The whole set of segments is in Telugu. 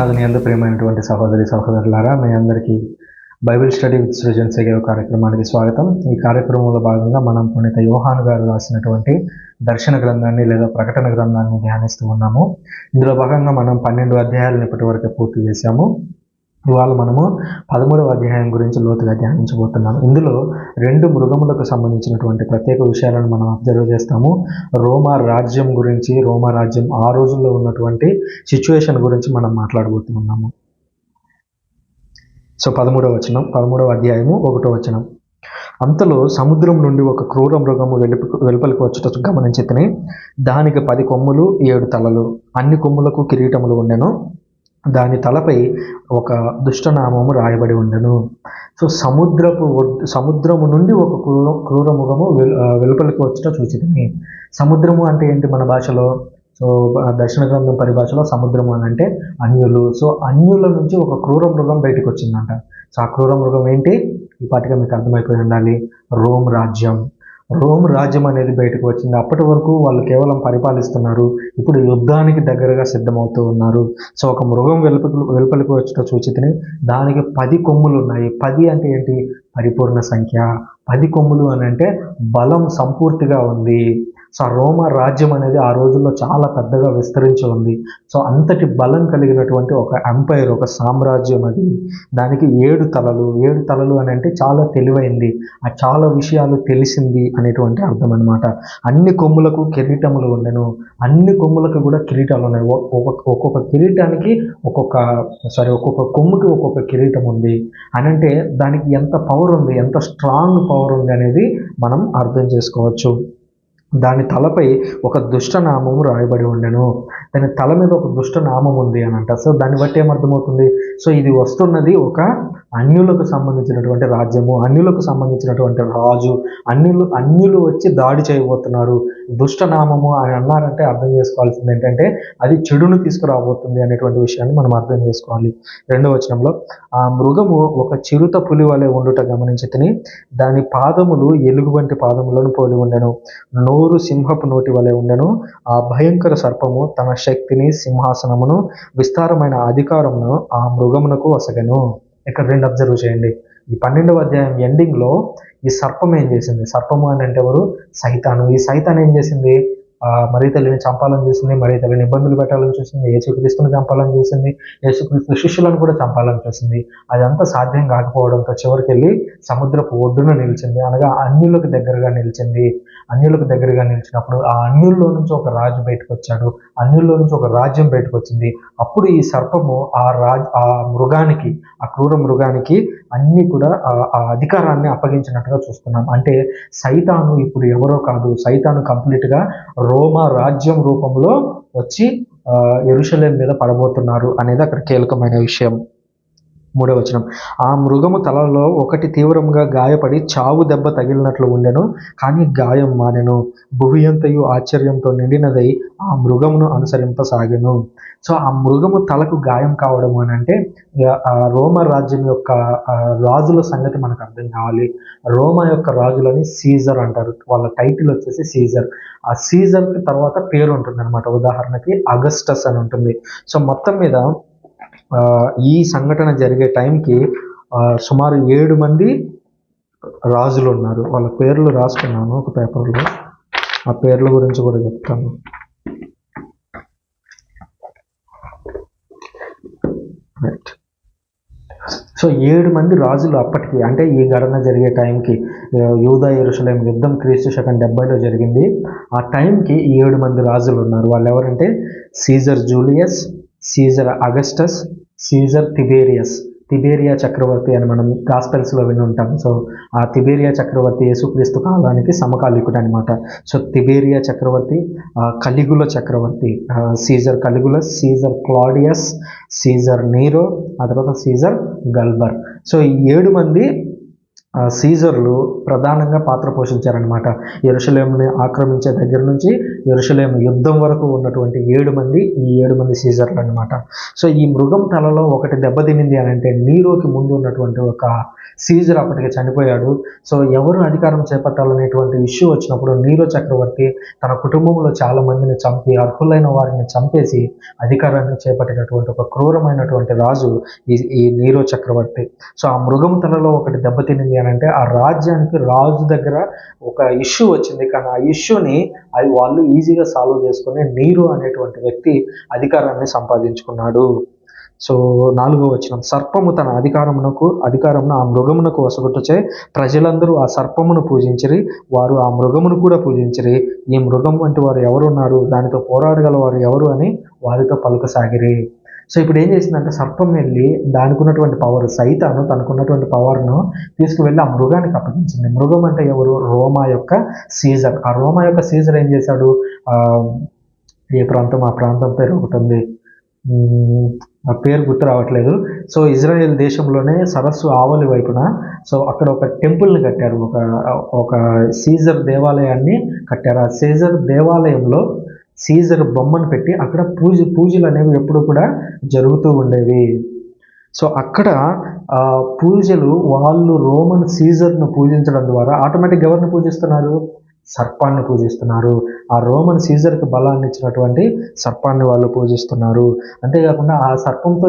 మీ అందరూ ప్రియమైనటువంటి సహోదరి సహోదరులారా, మీ అందరికీ బైబిల్ స్టడీ విత్ సృజన్ సేవ కార్యక్రమానికి స్వాగతం. ఈ కార్యక్రమంలో భాగంగా మనం పునీత యోహాను గారు రాసినటువంటి దర్శన గ్రంథాన్ని లేదా ప్రకటన గ్రంథాన్ని ధ్యానిస్తూ ఉన్నాము. ఇందులో భాగంగా మనం 12 అధ్యాయాలను ఇప్పటి వరకు పూర్తి చేశాము. ఇవాళ మనము 13వ అధ్యాయం గురించి లోతుగా ధ్యానించబోతున్నాం. ఇందులో 2 మృగములకు సంబంధించినటువంటి ప్రత్యేక విషయాలను మనం అబ్జర్వ్ చేస్తాము. రోమా రాజ్యం గురించి, రోమా రాజ్యం ఆ రోజుల్లో ఉన్నటువంటి సిచ్యువేషన్ గురించి మనం మాట్లాడబోతున్నాము. సో 13వ అధ్యాయము 1వ వచనం. అంతలో సముద్రం నుండి ఒక క్రూర మృగము వెలుపలికి వచ్చుట గమనించితిని. దానికి 10 కొమ్ములు 7 తలలు, అన్ని కొమ్ములకు కిరీటములు ఉండెను. దాని తలపై ఒక దుష్టనామము రాయబడి ఉండెను. సో సముద్రము నుండి ఒక క్రూర మృగము వెలుపలికి వచ్చుట చూచితిని. సముద్రము అంటే ఏంటి మన భాషలో? సో దర్శన గ్రంథం పరిభాషలో సముద్రము అని అంటే అన్యులు. సో అన్యుల నుంచి ఒక క్రూర మృగం బయటకు వచ్చిందంట. సో ఆ క్రూర మృగం ఏంటి? ఈ పాటిగా మీకు అర్థమైపోయి ఉండాలి. రోమ్ రాజ్యం అనేది బయటకు వచ్చింది. అప్పటి వరకు వాళ్ళు కేవలం పరిపాలిస్తున్నారు. ఇప్పుడు యుద్ధానికి దగ్గరగా సిద్ధమవుతూ ఉన్నారు. సో ఒక మృగం వెలుపలికి వచ్చుట చూచితిని. దానికి 10 కొమ్ములు ఉన్నాయి. 10 అంటే ఏంటి? పరిపూర్ణ సంఖ్య. 10 కొమ్ములు అని అంటే బలం సంపూర్తిగా ఉంది. సో రోమా రాజ్యం అనేది ఆ రోజుల్లో చాలా పెద్దగా విస్తరించి ఉంది. సో అంతటి బలం కలిగినటువంటి ఒక ఎంపైర్, ఒక సామ్రాజ్యం అది. దానికి 7 తలలు అని అంటే చాలా తెలివైంది, చాలా విషయాలు తెలిసింది అనేటువంటి అర్థం అనమాట. అన్ని కొమ్ములకు కిరీటములు ఉండెను. అన్ని కొమ్ములకు కూడా కిరీటాలు ఉన్నాయి. ఒక్కొక్క కిరీటానికి ఒక్కొక్క కొమ్ముకి ఒక్కొక్క కిరీటం ఉంది అని అంటే దానికి ఎంత పవర్ ఉంది, ఎంత స్ట్రాంగ్ పవర్ ఉంది అనేది మనం అర్థం చేసుకోవచ్చు. దాని తలపై ఒక దుష్టనామము రాయబడి ఉండెను. దాని తల మీద ఒక దుష్టనామం ఉంది అని అంట. సో దాన్ని బట్టి ఏమర్థమవుతుంది? సో ఇది వస్తున్నది ఒక అన్యులకు సంబంధించినటువంటి రాజ్యము, అన్యులకు సంబంధించినటువంటి రాజు. అన్యులు వచ్చి దాడి చేయబోతున్నారు. దుష్టనామము అని అన్నారంటే అర్థం చేసుకోవాల్సింది ఏంటంటే అది చెడును తీసుకురాబోతుంది అనేటువంటి విషయాన్ని మనం అర్థం చేసుకోవాలి. 2వ వచనంలో, ఆ మృగము ఒక చిరుత పులి వలె ఉండుట గమనించితిని. దాని పాదములు ఎలుగు వంటి పాదములను పోలి ఉండెను. నోరు సింహపు నోటి వలె ఉండెను. ఆ భయంకర సర్పము తన శక్తిని, సింహాసనమును, విస్తారమైన అధికారమును ఆ మృగమునకు వసగెను. ఇక్కడ 2 అబ్జర్వ్ చేయండి. ఈ 12వ అధ్యాయం ఎండింగ్లో ఈ సర్పం ఏం చేసింది? సర్పము అని అంటే ఎవరు? సైతాను. ఈ సైతాన్ ఏం చేసింది? మరీ తల్లిని చంపాలని చూసింది, మరీ తల్లిని ఇబ్బందులు పెట్టాలని చూసింది, యేసుక్రీస్తుని చంపాలని చూసింది, యేసుక్రీస్తు శిష్యులను కూడా చంపాలని చూసింది. అదంతా సాధ్యం కాకపోవడంతో చివరికి వెళ్ళి సముద్రపు ఒడ్డున నిలిచింది, అనగా అన్యులకు దగ్గరగా నిలిచింది. అన్యులకు దగ్గరగా నిలిచినప్పుడు ఆ అన్యుల్లో నుంచి ఒక రాజు బయటకు వచ్చాడు, అన్యుల్లో నుంచి ఒక రాజ్యం బయటకు వచ్చింది. అప్పుడు ఈ సర్పము ఆ మృగానికి, ఆ క్రూర మృగానికి అన్ని కూడా ఆ అధికారాన్ని అప్పగించినట్టుగా చూస్తున్నాం. అంటే సైతాను ఇప్పుడు ఎవరో కాదు, సైతాను కంప్లీట్గా రోమా రాజ్యం రూపంలో వచ్చి యెరూషలేము మీద పడబోతున్నారు అనేది అక్కడ కీలకమైన విషయం. 3వ వచనం, ఆ మృగము తలలో ఒకటి తీవ్రంగా గాయపడి చావు దెబ్బ తగిలినట్లు ఉండెను, కానీ గాయం మానెను. భువి అంతయు ఆశ్చర్యంతో నిండినదై ఆ మృగమును అనుసరింపసాగెను. సో ఆ మృగము తలకు గాయం కావడం అని అంటే రోమా రాజ్యం యొక్క రాజుల సంగతి మనకు అర్థం కావాలి. రోమా యొక్క రాజులని సీజర్ అంటారు. వాళ్ళ టైటిల్ వచ్చేసి సీజర్. ఆ సీజర్కి తర్వాత పేరు ఉంటుంది అనమాట. ఉదాహరణకి అగస్టస్ అని ఉంటుంది. సో మొత్తం మీద ఈ సంఘటన జరిగే టైంకి సుమారు 7 మంది రాజులు ఉన్నారు. వాళ్ళ పేర్లు రాసుకున్నాను ఒక పేపర్లో. ఆ పేర్ల గురించి కూడా చెప్తాను. రైట్. సో 7 మంది రాజులు అప్పటికి, అంటే ఈ ఘటన జరిగే టైంకి, యూదా యెరూషలేము యుద్ధం క్రీస్తు శకం 70లో జరిగింది. ఆ టైంకి 7 మంది రాజులు ఉన్నారు. వాళ్ళు ఎవరంటే Caesar Julius, Caesar Augustus, Caesar తిబేరియా చక్రవర్తి అని మనం గాస్పెల్స్లో విని ఉంటాం. సో ఆ తిబేరియా చక్రవర్తి యేసుక్రీస్తు కాలానికి సమకాలికుడు అనమాట. సో తిబేరియా చక్రవర్తి, కలిగుల చక్రవర్తి, Caesar Caligulas, Caesar Claudius, Caesar Nero, ఆ తర్వాత సీజర్ గల్బర్. సో ఈ 7 మంది సీజర్లు ప్రధానంగా పాత్ర పోషించారనమాట. యెరూషలేముని ఆక్రమించే దగ్గర నుంచి యెరూషలేము యుద్ధం వరకు ఉన్నటువంటి 7 మంది సీజర్లు అనమాట. సో ఈ మృగం తలలో ఒకటి దెబ్బతినింది అని అంటే నీరోకి ముందు ఉన్నటువంటి ఒక సీజర్ అప్పటికి చనిపోయాడు. సో ఎవరు అధికారం చేపట్టాలనేటువంటి ఇష్యూ వచ్చినప్పుడు నీరో చక్రవర్తి తన కుటుంబంలో చాలా మందిని చంపి, అర్హులైన వారిని చంపేసి అధికారాన్ని చేపట్టినటువంటి ఒక క్రూరమైనటువంటి రాజు ఈ నీరో చక్రవర్తి. సో ఆ మృగం తలలో ఒకటి దెబ్బతినింది అని అంటే ఆ రాజ్యానికి రాజు దగ్గర ఒక ఇష్యూ వచ్చింది. కానీ ఆ ఇష్యూని అది వాళ్ళు ఈజీగా సాల్వ్ చేసుకుని నీరో అనేటువంటి వ్యక్తి అధికారాన్ని సంపాదించుకున్నాడు. సో 4వ వచనం, సర్పము తన అధికారమును ఆ మృగమునకు వసగొట్టుచే ప్రజలందరూ ఆ సర్పమును పూజించిరి, వారు ఆ మృగమును కూడా పూజించిరి. ఈ మృగం వంటి వారు ఎవరున్నారు, దానితో పోరాడగల వారు ఎవరు అని వారితో పలుకసాగిరి. సో ఇప్పుడు ఏం చేసిందంటే సర్పం వెళ్ళి దానికి ఉన్నటువంటి పవర్, సైతాను తనకున్నటువంటి పవర్ను తీసుకువెళ్ళి ఆ మృగానికి అప్పగించింది. మృగం అంటే ఎవరు, రోమా యొక్క సీజర్. ఆ రోమా యొక్క సీజర్ ఏం చేశాడు, ఏ ప్రాంతం, ఆ ప్రాంతం పేరు ఒకటి ఉంది, ఆ పేరు గుర్తు రావట్లేదు. సో ఇజ్రాయెల్ దేశంలోనే సరస్సు ఆవలి వైపున సో అక్కడ ఒక టెంపుల్ని కట్టారు, ఒక సీజర్ దేవాలయాన్ని కట్టారు. ఆ సీజర్ దేవాలయంలో సీజర్ బొమ్మను పెట్టి అక్కడ పూజలు అనేవి ఎప్పుడు కూడా జరుగుతూ ఉండేవి. సో అక్కడ పూజలు వాళ్ళు రోమన్ సీజర్ను పూజించడం ద్వారా ఆటోమేటిక్గా ఎవరిని పూజిస్తున్నారు, సర్పాన్ని పూజిస్తున్నారు. ఆ రోమన్ సీజర్కి బలాన్ని ఇచ్చినటువంటి సర్పాన్ని వాళ్ళు పూజిస్తున్నారు. అంతేకాకుండా ఆ సర్పంతో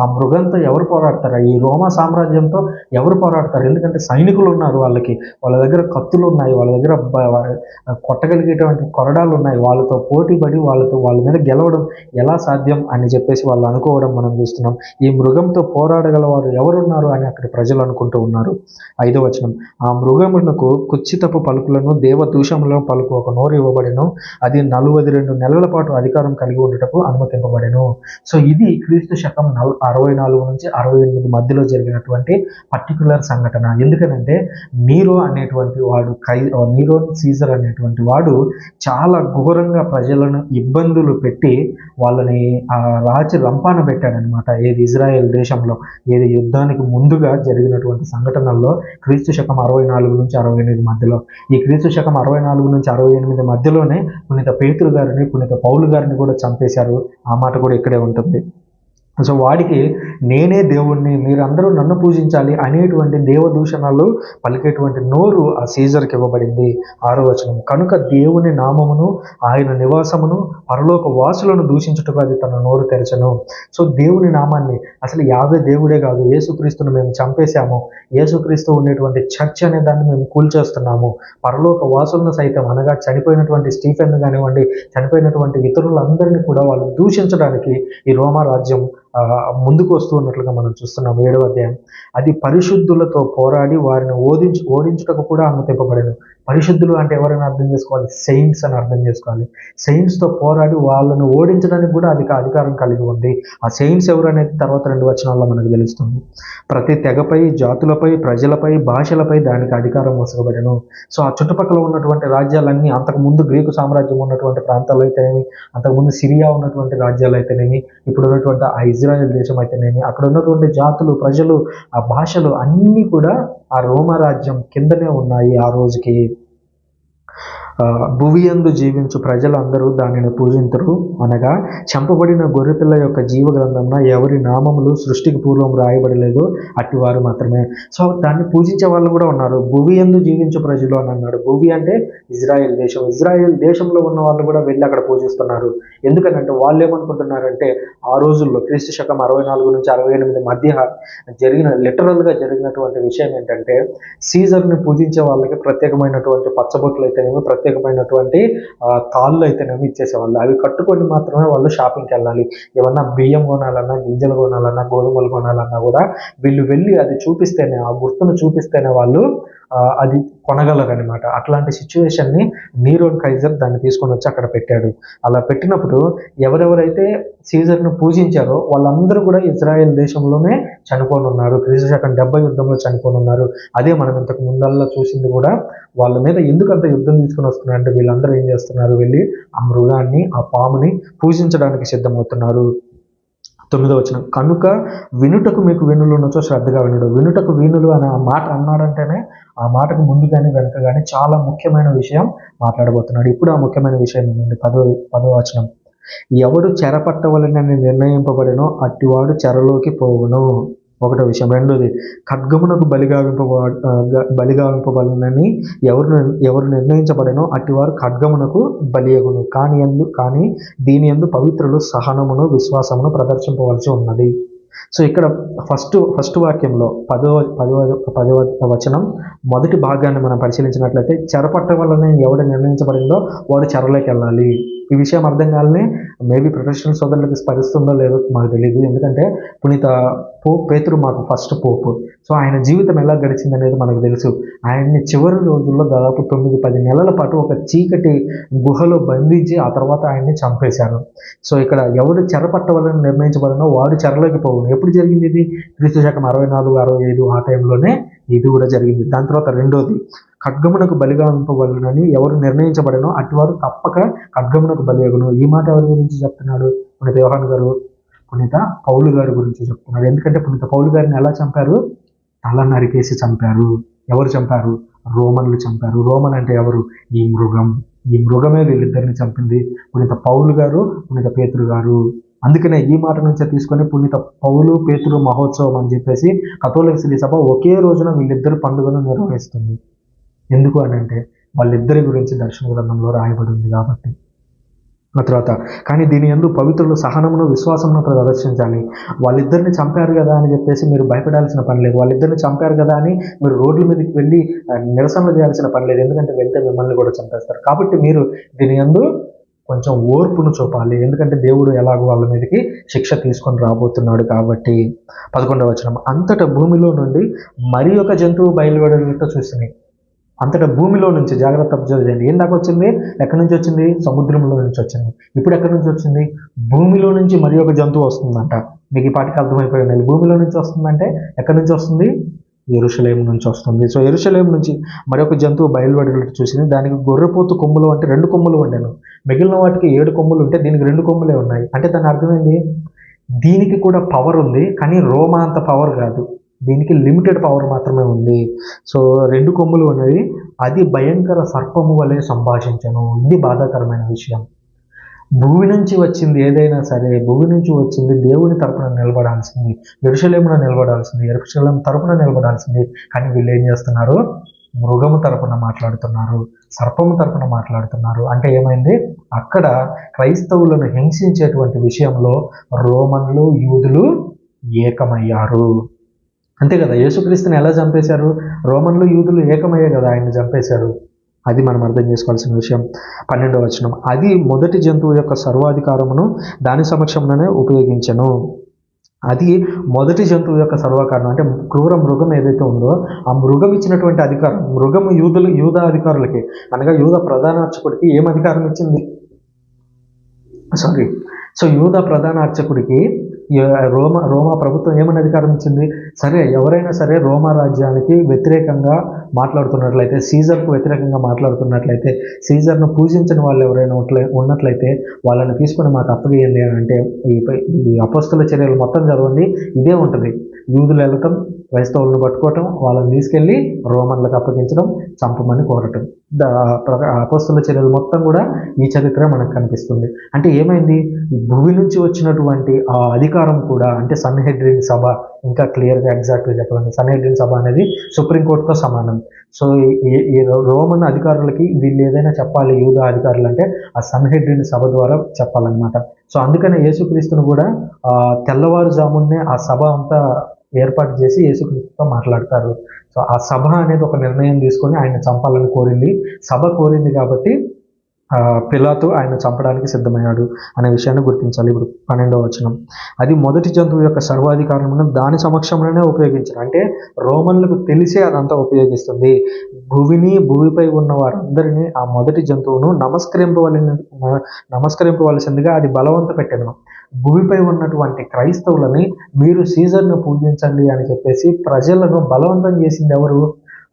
ఆ మృగంతో ఎవరు పోరాడతారు, ఈ రోమా సామ్రాజ్యంతో ఎవరు పోరాడతారు? ఎందుకంటే సైనికులు ఉన్నారు, వాళ్ళ దగ్గర కత్తులు ఉన్నాయి, వాళ్ళ దగ్గర కొట్టగలిగేటువంటి కొరడాలు ఉన్నాయి. వాళ్ళతో పోటీ పడి వాళ్ళ మీద గెలవడం ఎలా సాధ్యం అని చెప్పేసి వాళ్ళు అనుకోవడం మనం చూస్తున్నాం. ఈ మృగంతో పోరాడగల వారు ఎవరున్నారు అని అక్కడి ప్రజలు అనుకుంటూ ఉన్నారు. 5వ వచనం, ఆ మృగమునకు కుచ్చితపు పలుకులను దేవదూషములను పలుకు ఒక నోరు ఇవ్వబడెను, అది 42 నెలల పాటు అధికారం కలిగి ఉండటకు అనుమతింపబడెను. సో ఇది క్రీస్తు శకం 64 నుంచి 68 మధ్యలో జరిగినటువంటి పర్టికులర్ సంఘటన. ఎందుకనంటే నీరో అనేటువంటి వాడు, నీరో సీజర్ అనేటువంటి వాడు చాలా ఘోరంగా ప్రజలను ఇబ్బందులు పెట్టి వాళ్ళని రాచి రంపాన పెట్టాడనమాట. ఏది ఇజ్రాయెల్ దేశంలో, ఏది యుద్ధానికి ముందుగా జరిగినటువంటి సంఘటనల్లో క్రీస్తు శకం 64 నుంచి 68 మధ్యలో. ఈ క్రీస్తు శకం 64 నుంచి 68 మధ్యలోనే పునీత పేతురు గారిని, పునీత పౌలు గారిని కూడా చంపేశారు. ఆ మాట కూడా ఇక్కడే ఉంటుంది. సో వాడికి నేనే దేవుణ్ణి, మీరందరూ నన్ను పూజించాలి అనేటువంటి దేవదూషణలు పలికేటువంటి నోరు ఆ సీజర్కి ఇవ్వబడింది. 6వ వచనం, కనుక దేవుని నామమును ఆయన నివాసమును పరలోక వాసులను దూషించుటకు అది తన నోరు తెరచను. సో దేవుని నామాన్ని, అసలు యావే దేవుడే కాదు, యేసుక్రీస్తును మేము చంపేశాము, యేసుక్రీస్తు ఉండేటువంటి చర్చ్ అనే దాన్ని మేము కూల్చేస్తున్నాము, పరలోక వాసులను సైతం, అనగా చనిపోయినటువంటి స్టీఫెన్ కానివ్వండి, చనిపోయినటువంటి ఇతరులందరినీ కూడా వాళ్ళు దూషించడానికి ఈ రోమా రాజ్యం ముందుకు వస్తూ ఉన్నట్లుగా మనం చూస్తున్నాం. 7వ అధ్యాయం, అది పరిశుద్ధులతో పోరాడి వారిని ఓడించుటకు కూడా అనుమతింపబడేది. పరిశుద్ధులు అంటే ఎవరైనా అర్థం చేసుకోవాలి, సెయింట్స్ అని అర్థం చేసుకోవాలి. సెయింట్స్తో పోరాడి వాళ్ళను ఓడించడానికి కూడా అధికారం కలిగి ఉంది. ఆ సెయింట్స్ ఎవరు అనేది తర్వాత 2 వచనాల్లో మనకు తెలుస్తుంది. ప్రతి తెగపై, జాతులపై, ప్రజలపై, భాషలపై దానికి అధికారం వసగబడెను. సో ఆ చుట్టుపక్కల ఉన్నటువంటి రాజ్యాలన్నీ, అంతకుముందు గ్రీకు సామ్రాజ్యం ఉన్నటువంటి ప్రాంతాలు అయితేనేమి, అంతకుముందు సిరియా ఉన్నటువంటి రాజ్యాలు అయితేనేమి, ఇప్పుడు ఉన్నటువంటి ఆ ఇజ్రాయెల్ దేశం అయితేనేమి, అక్కడ ఉన్నటువంటి జాతులు, ప్రజలు, ఆ భాషలు అన్నీ కూడా ఆ రోమా రాజ్యం కిందనే ఉన్నాయి ఆ రోజుకి. భువియందు జీవించు ప్రజలందరూ దానిని పూజింతురు, అనగా చంపబడిన గొర్రెపిల్ల యొక్క జీవ గ్రంథంన ఎవరి నామములు సృష్టికి పూర్వం రాయబడలేదు అట్టివారు మాత్రమే. సో దాన్ని పూజించే వాళ్ళు కూడా ఉన్నారు. భువియందు జీవించు ప్రజలు అని అన్నాడు. భువి అంటే ఇజ్రాయెల్ దేశం. ఇజ్రాయెల్ దేశంలో ఉన్న వాళ్ళు కూడా వెళ్ళి అక్కడ పూజిస్తున్నారు. ఎందుకంటే వాళ్ళు ఏమనుకుంటున్నారంటే, ఆ రోజుల్లో క్రీస్తు శకం 64 నుంచి 68 మధ్య లిటరల్గా జరిగినటువంటి విషయం ఏంటంటే, సీజర్ని పూజించే వాళ్ళకి ప్రత్యేకమైనటువంటి పచ్చబొట్లు అయితేనేమి, ప్రత్యేకమైనటువంటి తాళ్ళు అయితేనేమి ఇచ్చేసేవాళ్ళు. అవి కట్టుకొని మాత్రమే వాళ్ళు షాపింగ్కి వెళ్ళాలి. ఏమన్నా బియ్యం కొనాలన్నా, గింజలు కొనాలన్నా, గోధుమలు కొనాలన్నా కూడా వీళ్ళు వెళ్ళి అది చూపిస్తేనే, ఆ గుర్తును చూపిస్తేనే వాళ్ళు అది కొనగలరనమాట. అట్లాంటి సిచ్యువేషన్ని నీరోన్ కైజర్ దాన్ని తీసుకొని వచ్చి అక్కడ పెట్టాడు. అలా పెట్టినప్పుడు ఎవరెవరైతే సీజర్ను పూజించారో వాళ్ళందరూ కూడా ఇజ్రాయెల్ దేశంలోనే చనిపోని ఉన్నారు. క్రీస్తు శకం 70 యుద్ధంలో చనిపోని ఉన్నారు. అదే మనం ఇంతకు ముందల్లా చూసింది కూడా. వాళ్ళ మీద ఎందుకంత యుద్ధం తీసుకుని వస్తున్నారంటే, వీళ్ళందరూ ఏం చేస్తున్నారు, వెళ్ళి ఆ మృగాన్ని, ఆ పాముని పూజించడానికి సిద్ధమవుతున్నారు. 9వ వచనం, కనుక వినుటకు మీకు వీణులు ఉన్నచో శ్రద్ధగా వినుడు. వినుటకు వీణులు అనే ఆ మాట అన్నాడంటేనే ఆ మాటకు ముందు కానీ వెనక కానీ చాలా ముఖ్యమైన విషయం మాట్లాడబోతున్నాడు. ఇప్పుడు ఆ ముఖ్యమైన విషయం ఏంటంటే 10వ వచనం, ఎవడు చెరపట్టవలనని నిర్ణయింపబడినో అట్టివాడు చెరలోకి పోవును. ఒకటో విషయం. రెండోది, ఖడ్గమునకు బలిగావింపబడినని ఎవరు నిర్ణయించబడినో అట్టివారు ఖడ్గమునకు బలియగును. కానీ దీని యందు పవిత్రులు సహనమును విశ్వాసమును ప్రదర్శింపవలసి ఉన్నది. సో ఇక్కడ ఫస్ట్ వాక్యంలో 10వ వచనం మొదటి భాగాన్ని మనం పరిశీలించినట్లయితే, చెరపట్ట వలన ఎవడు నిర్ణయించబడిందో వాడు చెరలోకి వెళ్ళాలి. ఈ విషయం అర్థం కాలనే మేబీ ప్రొటెస్టెంట్ సోదరులకు స్పరిస్తుందో లేదో మాకు తెలియదు. ఎందుకంటే పునీత పోప్ పేతురు మాకు ఫస్ట్ పోపు. సో ఆయన జీవితం ఎలా గడిచింది అనేది మనకు తెలుసు. ఆయన్ని చివరి రోజుల్లో దాదాపు 9-10 నెలల పాటు ఒక చీకటి గుహలో బంధించి ఆ తర్వాత ఆయన్ని చంపేశారు. సో ఇక్కడ ఎవడు చెరపట్టవాలని నిర్ణయించబడినో వాడు చెరలోకి పోవును. ఎప్పుడు జరిగింది ఇది? క్రీస్తు శకం 64-65 ఆ టైంలోనే ఇది కూడా జరిగింది. దాని తర్వాత రెండోది, ఖడ్గమునకు బలిగావింపబడునని ఎవరు నిర్ణయించబడినో అటువారు తప్పక ఖడ్గమునకు బలియగును. ఈ మాట ఎవరి గురించి చెప్తున్నాడు? పునీత యోహాను గారు పునీత పౌలు గారి గురించి చెప్తున్నాడు. ఎందుకంటే పునీత పౌలు గారిని ఎలా చంపారు? తల నరికేసి చంపారు. ఎవరు చంపారు? రోమన్లు చంపారు. రోమన్ అంటే ఎవరు? ఈ మృగమే వీళ్ళిద్దరిని చంపింది, పునీత పౌలు గారు, పునీత పేతురు గారు. అందుకనే ఈ మాట నుంచే తీసుకొని పునీత పౌలు పేతురు మహోత్సవం అని చెప్పేసి కథోలిక శ్రీ సభ ఒకే రోజున వీళ్ళిద్దరు పండుగను నిర్వహిస్తుంది. ఎందుకు అని అంటే వాళ్ళిద్దరి గురించి దర్శన గ్రంథంలో రాయబడి ఉంది కాబట్టి. ఆ తర్వాత, కానీ దీని యందు పవిత్రులు సహనమును విశ్వాసమును ప్రదర్శించాలి. వాళ్ళిద్దరిని చంపారు కదా అని చెప్పేసి మీరు భయపడాల్సిన పని లేదు. వాళ్ళిద్దరిని చంపారు కదా అని మీరు రోడ్ల మీదకి వెళ్ళి నిరసనలు చేయాల్సిన పని లేదు. ఎందుకంటే వెళ్తే మిమ్మల్ని కూడా చంపేస్తారు. కాబట్టి మీరు దీని యందు కొంచెం ఓర్పును చూపాలి. ఎందుకంటే దేవుడు ఎలాగో వాళ్ళ మీదకి శిక్ష తీసుకొని రాబోతున్నాడు కాబట్టి. 11వ వచనం, అంతటా భూమిలో నుండి మరి ఒక జంతువు బయలువెడలినట్టు చూసినాయి. అంతటా భూమిలో నుంచి, జాగ్రత్త అబ్జర్వ్ చేయండి, ఏం దాకా వచ్చింది? ఎక్కడి నుంచి వచ్చింది? సముద్రంలో నుంచి వచ్చింది. ఇప్పుడు ఎక్కడి నుంచి వచ్చింది? భూమిలో నుంచి మరి ఒక జంతువు వస్తుందంట. మీకు ఈ పాటికి అర్థమైపోయి ఉండాలి. భూమిలో నుంచి వస్తుందంటే ఎక్కడి నుంచి వస్తుంది? యెరూషలేము నుంచి వస్తుంది. సో యెరూషలేము నుంచి మరొక జంతువు బయలువెడలినట్టు చూసింది. దానికి గొర్రెపోతు కొమ్ములు అంటే 2 కొమ్ములు ఉండేను. మిగిలిన వాటికి 7 కొమ్ములు ఉంటే దీనికి 2 కొమ్ములే ఉన్నాయి. అంటే దాని అర్థమైంది, దీనికి కూడా పవర్ ఉంది, కానీ రోమా అంత పవర్ కాదు. దీనికి లిమిటెడ్ పవర్ మాత్రమే ఉంది. సో 2 కొమ్ములు ఉన్నవి. అది భయంకర సర్పము వలె సంభాషించను. ఇది బాధాకరమైన విషయం. భూమి నుంచి వచ్చింది ఏదైనా సరే, భూమి నుంచి వచ్చింది దేవుని తరపున నిలబడాల్సింది, యెరూషలేమున నిలబడాల్సింది, యెరూషలేము తరపున నిలబడాల్సింది. కానీ వీళ్ళు ఏం చేస్తున్నారు? మృగము తరపున మాట్లాడుతున్నారు, సర్పము తరపున మాట్లాడుతున్నారు. అంటే ఏమైంది? అక్కడ క్రైస్తవులను హింసించేటువంటి విషయంలో రోమన్లు యూదులు ఏకమయ్యారు. అంతే కదా, యేసుక్రీస్తుని ఎలా చంపేశారు? రోమన్లు యూదులు ఏకమయ్యే కదా ఆయన్ని చంపేశారు. అది మనం అర్థం చేసుకోవాల్సిన విషయం. 12వ వచనం, అది మొదటి జంతువు యొక్క సర్వాధికారమును దాని సమక్షంలోనే ఉపయోగించను. అది మొదటి జంతువు యొక్క సర్వకారణం అంటే క్రూర మృగం ఏదైతే ఉందో ఆ మృగం ఇచ్చినటువంటి అధికారం, మృగము యూదా అధికారులకి అనగా యూదా ప్రధాన అర్చకుడికి ఏం అధికారం ఇచ్చింది? సో యూదా ప్రధాన అర్చకుడికి రోమా ప్రభుత్వం ఏమని అధికారం ఇచ్చింది? సరే, ఎవరైనా సరే రోమా రాజ్యానికి వ్యతిరేకంగా మాట్లాడుతున్నట్లయితే, సీజర్కు వ్యతిరేకంగా మాట్లాడుతున్నట్లయితే, సీజర్ను పూజించిన వాళ్ళు ఎవరైనా ఉన్నట్లయితే వాళ్ళని తీసుకొని మాకు అప్పగియండి అని అంటే ఈ అపోస్తల చర్యలు మొత్తం చదవండి, ఇదే ఉంటుంది. యూదులు వెళ్ళటం, క్రైస్తవులను పట్టుకోవటం, వాళ్ళని తీసుకెళ్ళి రోమన్లకు అప్పగించడం, చంపమని కోరటం. అపోస్తల చర్యలు మొత్తం కూడా ఈ చరిత్ర మనకు కనిపిస్తుంది. అంటే ఏమైంది? భూమి నుంచి వచ్చినటువంటి ఆ అధికారం కూడా, అంటే సన్హెడ్రిన్ సభ, ఇంకా క్లియర్గా ఎగ్జాక్ట్గా చెప్పాలంటే సన్హెడ్రిన్ సభ అనేది సుప్రీంకోర్టుతో సమానం. సో ఈ రోమన్ అధికారులకి వీళ్ళు ఏదైనా చెప్పాలి, యూదా అధికారులు అంటే ఆ సన్హెడ్రిన్ సభ ద్వారా చెప్పాలన్నమాట. సో అందుకనే యేసుక్రీస్తును కూడా తెల్లవారుజామునే ఆ సభ అంతా ఏర్పాటు చేసి యేసుక్రీస్తుతో మాట్లాడతారు. సో ఆ సభ అనేది ఒక నిర్ణయం తీసుకొని ఆయన చంపాలని కోరింది. సభ కోరింది కాబట్టి పిలాతు ఆయన చంపడానికి సిద్ధమయ్యాడు అనే విషయాన్ని గుర్తించాలి. ఇప్పుడు 12వ వచనం, అది మొదటి జంతువు యొక్క సర్వాధికారమును దాని సమక్షంలోనే ఉపయోగించారు. అంటే రోమన్లకు తెలిసే అదంతా ఉపయోగిస్తుంది. భూమిపై ఉన్న వారందరినీ ఆ మొదటి జంతువును నమస్కరింపవలసిందిగా అది బలవంత పెట్టాను. భూమిపై ఉన్నటువంటి క్రైస్తవులని మీరు సీజర్ను పూజించండి అని చెప్పేసి ప్రజలను బలవంతం చేసింది ఎవరు?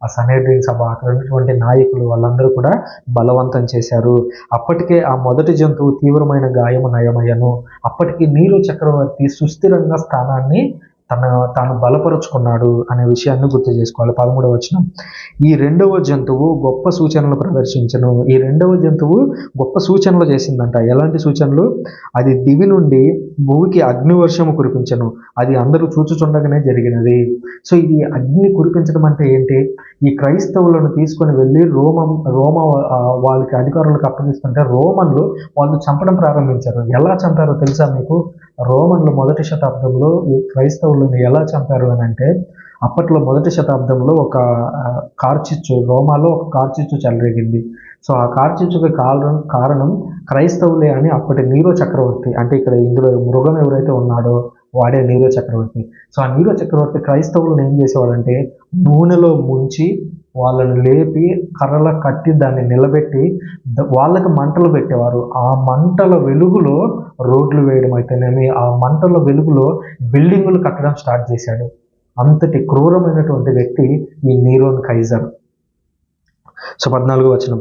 ఆ సన్హెడ్రిన్ సభ, అక్కడ ఉన్నటువంటి నాయకులు, వాళ్ళందరూ కూడా బలవంతం చేశారు. అప్పటికే ఆ మొదటి జంతువు తీవ్రమైన గాయము నయమయ్యను. అప్పటికి నీరు చక్రవర్తి సుస్థిరంగా స్థానాన్ని తాను బలపరుచుకున్నాడు అనే విషయాన్ని గుర్తు చేసుకోవాలి. 13వ వచనం, ఈ రెండవ జంతువు గొప్ప సూచనలు ప్రదర్శించను. ఈ రెండవ జంతువు గొప్ప సూచనలు చేసిందంట. ఎలాంటి సూచనలు? అది దివి నుండి భూమికి అగ్నివర్షము కురిపించను. అది అందరూ చూచుచుండగానే జరిగినది. సో ఇది అగ్ని కురిపించడం అంటే ఏంటి? ఈ క్రైస్తవులను తీసుకొని వెళ్ళి రోమ వాళ్ళకి అధికారులకు అప్పగిస్తుంటే రోమన్లు వాళ్ళు చంపడం ప్రారంభించారు. ఎలా చంపారో తెలుసా మీకు? రోమన్లు మొదటి శతాబ్దంలో ఈ క్రైస్తవులను ఎలా చంపారు అని అంటే, అప్పట్లో మొదటి శతాబ్దంలో ఒక కార్చిచ్చు, రోమాలో ఒక కార్చిచ్చు చెలరేగింది. సో ఆ కార్చిచ్చుకి కారణం క్రైస్తవులే అని అప్పటి నీరో చక్రవర్తి, అంటే ఇక్కడ ఇందులో మృగం ఎవరైతే ఉన్నాడో వాడే నీరో చక్రవర్తి. సో ఆ నీరో చక్రవర్తి క్రైస్తవులను ఏం చేసేవాడంటే నూనెలో ముంచి వాళ్ళని లేపి కర్రల కట్టి దాన్ని నిలబెట్టి వాళ్ళకి మంటలు పెట్టేవారు. ఆ మంటల వెలుగులో రోడ్లు వేయడం అయితేనేమి, ఆ మంటల వెలుగులో బిల్డింగులు కట్టడం స్టార్ట్ చేశాడు. అంతటి క్రూరమైనటువంటి వ్యక్తి ఈ నీరోన్ కైజర్. సో 14వ వచనం,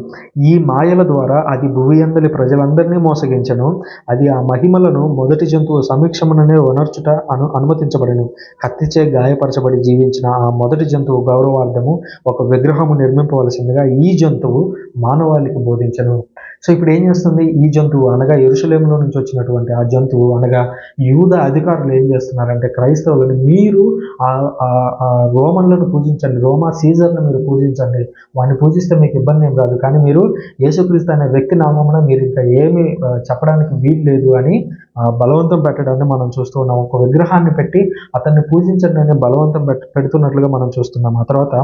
ఈ మాయల ద్వారా అది భూమి అందలి ప్రజలందరినీ మోసగించను. అది ఆ మహిమలను మొదటి జంతువు సమీక్షముననే వనర్చుట అనుమతించబడను. కత్తిచే గాయపరచబడి జీవించిన ఆ మొదటి జంతువు గౌరవార్థము ఒక విగ్రహము నిర్మింపవలసిందిగా ఈ జంతువు మానవాళికి బోధించను. సో ఇప్పుడు ఏం చేస్తుంది ఈ జంతువు అనగా యెరూషలేములో నుంచి వచ్చినటువంటి ఆ జంతువు అనగా యూద అధికారులు ఏం చేస్తున్నారంటే క్రైస్తవులను, మీరు రోమన్లను పూజించండి, రోమా సీజర్ను మీరు పూజించండి, వాడిని పూజిస్తే మీకు ఇబ్బంది ఏం రాదు, కానీ మీరు యేసుక్రీస్తు అనే వ్యక్తి నామమున మీరు ఇంకా ఏమి చెప్పడానికి వీలు లేదు అని బలవంతం పెట్టడాన్ని మనం చూస్తూ ఉన్నాం. ఒక విగ్రహాన్ని పెట్టి అతన్ని పూజించండి అని బలవంతం పెడుతున్నట్లుగా మనం చూస్తున్నాం. ఆ తర్వాత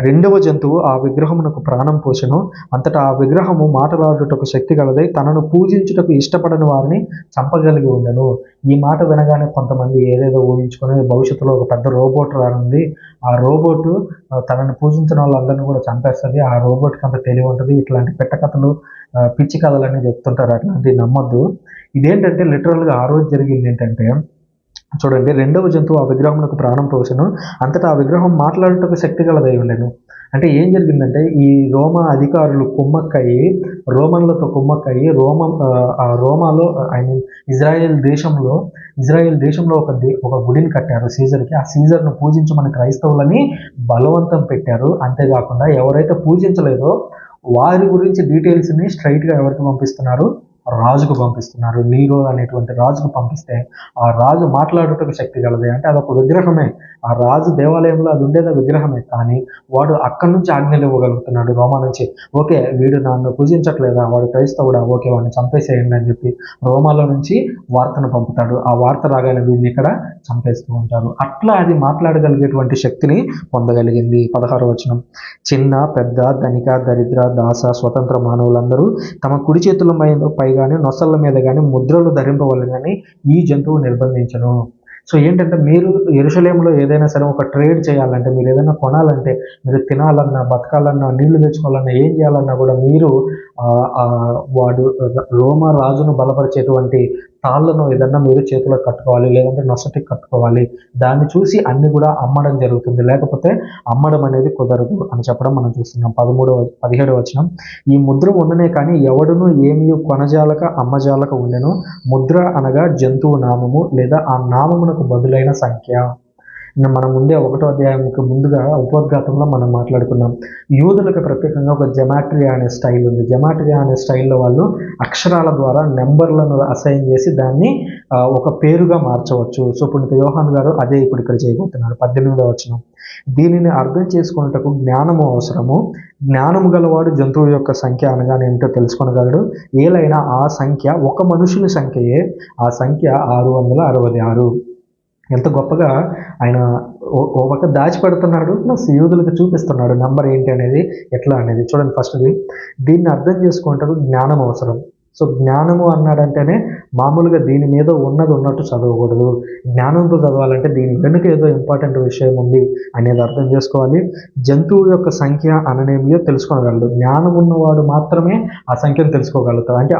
రెండవ జంతువు ఆ విగ్రహమునకు ప్రాణం పోసెను. అంతటా ఆ విగ్రహము మాటలాడుటకు శక్తి గలదై తనను పూజించుటకు ఇష్టపడని వారిని చంపగలిగి ఉండెను. ఈ మాట వినగానే కొంతమంది ఏదేదో ఊహించుకొని భవిష్యత్తులో ఒక పెద్ద రోబోట్ రానుంది, ఆ రోబోట్ తనను పూజించిన వాళ్ళందరినీ కూడా చంపేస్తుంది, ఆ రోబోట్కి అంత తెలివి ఉంటుంది, ఇట్లాంటి పెట్ట కథలు పిచ్చి కథలన్నీ చెప్తుంటారు. అట్లాంటివి నమ్మొద్దు. ఇదేంటంటే లిటరల్గా ఆ రోజు జరిగింది ఏంటంటే, చూడండి, రెండవ జంతువు ఆ విగ్రహమునకు ప్రాణం పోసెను. అంతటా ఆ విగ్రహం మాట్లాడుటకు శక్తి గలదై ఉండెను. అంటే ఏం జరిగిందంటే ఈ రోమా అధికారులు కుమ్మక్కయ్యి, రోమన్లతో కుమ్మక్కయ్యి రోమాలో ఐ మీన్ ఇజ్రాయెల్ దేశంలో ఒక గుడిని కట్టారు సీజర్కి. ఆ సీజర్ను పూజించమని క్రైస్తవులని బలవంతం పెట్టారు. అంతేకాకుండా ఎవరైతే పూజించలేదో వారి గురించి డీటెయిల్స్ని స్ట్రైట్గా ఎవరికి పంపిస్తున్నారు? రాజుకు పంపిస్తున్నారు. నీరో అనేటువంటి రాజుకు పంపిస్తే ఆ రాజు మాట్లాడుటకు శక్తి గలదే. అంటే అదొక విగ్రహమే, ఆ రాజు దేవాలయంలో అది ఉండేది విగ్రహమే, కానీ వాడు అక్కడి నుంచి ఆజ్ఞలు ఇవ్వగలుగుతున్నాడు రోమా నుంచి. ఓకే, వీడు నన్ను పూజించట్లేదా, వాడు క్రైస్తవుడా, ఓకే వాడిని చంపేసేయండి అని చెప్పి రోమాలో నుంచి వార్తను పంపుతాడు. ఆ వార్త రాగానే వీడిని ఇక్కడ చంపేస్తూ ఉంటారు. అట్లా అది మాట్లాడగలిగేటువంటి శక్తిని పొందగలిగింది. 16వ వచనం, చిన్న పెద్ద ధనిక దరిద్ర దాస స్వతంత్ర మానవులందరూ తమ కుడి చేతుల పై కానీ నొసళ్ళ మీద కానీ ముద్రలు ధరింపవలెనని ఈ జంతువు నిర్బంధించను. సో ఏంటంటే మీరు యెరూషలేములో ఏదైనా సరే ఒక ట్రేడ్ చేయాలంటే, మీరు ఏదైనా కొనాలంటే, మీరు తినాలన్నా బతకాలన్నా నీళ్లు తెచ్చుకోవాలన్నా ఏం చేయాలన్నా కూడా మీరు వాడు రోమా రాజును బలపరిచేటువంటి తాళ్ళను ఏదన్నా మీరు చేతిలో కట్టుకోవాలి, లేదంటే నొసటికి కట్టుకోవాలి. దాన్ని చూసి అన్ని కూడా అమ్మడం జరుగుతుంది, లేకపోతే అమ్మడం అనేది కుదరదు అని చెప్పడం మనం చూస్తున్నాం. 17వ వచనం, ఈ ముద్ర ఉండనే కానీ ఎవడును ఏమీ కొనజాలక అమ్మజాలక ఉండెను. ముద్ర అనగా జంతువు నామము లేదా ఆ నామమునకు బదులైన సంఖ్య. మనం ముందే 1వ అధ్యాయంకి ముందుగా ఉపోద్ఘాతంలో మనం మాట్లాడుకున్నాం. యూదులకు ప్రత్యేకంగా ఒక జెమాట్రియా అనే స్టైల్ ఉంది. జెమాట్రియా అనే స్టైల్లో వాళ్ళు అక్షరాల ద్వారా నెంబర్లను అసైన్ చేసి దాన్ని ఒక పేరుగా మార్చవచ్చు. సో పుణిత యోహాన్ గారు అదే ఇప్పుడు ఇక్కడ చేయబోతున్నారు. 18వ వచనం, దీనిని అర్థం చేసుకున్నటకు జ్ఞానము అవసరము. జ్ఞానము గలవాడు జంతువు యొక్క సంఖ్య అనగా ఏమిటో తెలుసుకొనగలడు. ఏలైనా ఆ సంఖ్య ఒక మనుషుని సంఖ్యయే. ఆ సంఖ్య 666. ఎంత గొప్పగా ఆయన ఒక దాచిపెడుతున్నాడు, ప్లస్ యూదులకు చూపిస్తున్నాడు నెంబర్ ఏంటి అనేది, ఎట్లా అనేది. చూడండి, ఫస్ట్ది దీన్ని అర్థం చేసుకుంటారు జ్ఞానం అవసరం. సో జ్ఞానము అన్నాడంటేనే మామూలుగా దీని మీద ఉన్నట్టు చదవకూడదు. జ్ఞానంతో చదవాలంటే దీని వెనుక ఏదో ఇంపార్టెంట్ విషయం ఉంది అనేది అర్థం చేసుకోవాలి. జంతువు యొక్క సంఖ్య అననేమియో తెలుసుకోగలడు. జ్ఞానం ఉన్నవాడు మాత్రమే ఆ సంఖ్యను తెలుసుకోగలుగుతాడు. అంటే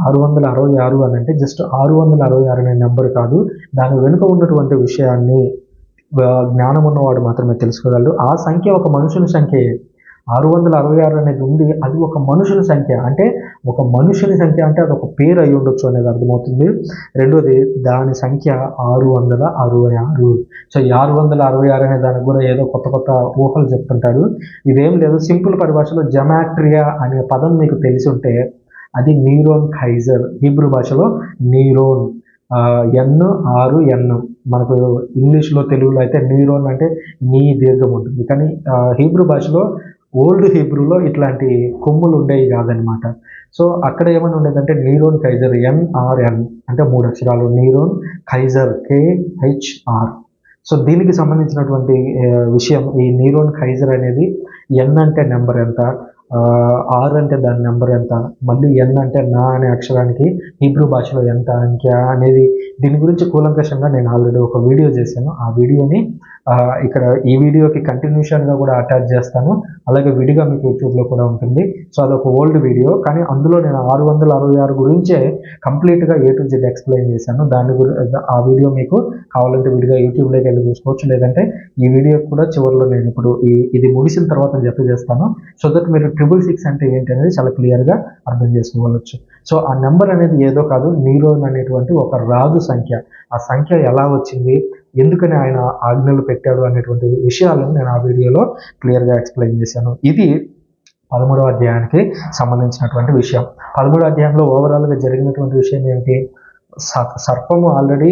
666 అని అంటే జస్ట్ 666 అనే నెంబర్ కాదు, దాని వెనుక ఉన్నటువంటి విషయాన్ని జ్ఞానం ఉన్నవాడు మాత్రమే తెలుసుకోగలడు. ఆ సంఖ్య ఒక మనుషుని సంఖ్యే. 666 అనేది ఉంది, అది ఒక మనుషుని సంఖ్య. అంటే ఒక మనుషుని సంఖ్య అంటే అది ఒక పేరు అయి ఉండొచ్చు అనేది అర్థమవుతుంది. రెండోది దాని సంఖ్య 666. సో ఈ 666 అనే దానికి కూడా ఏదో కొత్త కొత్త ఊహలు చెప్తుంటారు. ఇదేం లేదు, సింపుల్ పరిభాషలో జమాట్రియా అనే పదం మీకు తెలిసి ఉంటే అది నీరోన్ ఖైజర్. హీబ్రూ భాషలో నీరోన్, N6N. మనకు ఇంగ్లీష్లో తెలుగులో అయితే నీరోన్ అంటే నీ దీర్ఘం ఉంటుంది, కానీ హీబ్రూ భాషలో ఓల్డ్ హీబ్రూలో ఇట్లాంటి కొమ్ములు ఉండేవి కాదనమాట. సో అక్కడ ఏమైనా ఉండేదంటే నీరోన్ ఖైజర్, NRN అంటే 3 అక్షరాలు, నీరోన్ ఖైజర్ KHR. సో దీనికి సంబంధించినటువంటి విషయం, ఈ నీరోన్ ఖైజర్ అనేది N అంటే నెంబర్ ఎంత, R అంటే దాని నెంబర్ ఎంత, మళ్ళీ N అంటే నా అనే అక్షరానికి హీబ్రూ భాషలో ఎంత అంకె అనేది, దీని గురించి కూలంకషంగా నేను ఆల్రెడీ ఒక వీడియో చేశాను. ఆ వీడియోని ఇక్కడ ఈ వీడియోకి కంటిన్యూషన్గా కూడా అటాచ్ చేస్తాను, అలాగే విడిగా మీకు యూట్యూబ్లో కూడా ఉంటుంది. సో అదొక ఓల్డ్ వీడియో, కానీ అందులో నేను 666 గురించే కంప్లీట్గా A to Z ఎక్స్ప్లెయిన్ చేశాను. ఆ వీడియో మీకు కావాలంటే విడిగా యూట్యూబ్లోకి వెళ్ళి చూసుకోవచ్చు, లేదంటే ఈ వీడియో కూడా చివరిలో నేను ఇప్పుడు ఇది ముగిసిన తర్వాత చేస్తాను. సో దట్ మీరు 666 అంటే ఏంటి అనేది చాలా క్లియర్గా అర్థం చేసుకోవచ్చు. సో ఆ నెంబర్ అనేది ఏదో కాదు, నీరోన్ అనేటువంటి ఒక రాజు సంఖ్య. ఆ సంఖ్య ఎలా వచ్చింది, ఎందుకని ఆయన ఆజ్ఞలు పెట్టాడు అనేటువంటి విషయాలను నేను ఆ వీడియోలో క్లియర్గా ఎక్స్ప్లెయిన్ చేశాను. ఇది 13వ అధ్యాయానికి సంబంధించినటువంటి విషయం. 13వ అధ్యాయంలో ఓవరాల్గా జరిగినటువంటి విషయం ఏమిటి, సర్పము ఆల్రెడీ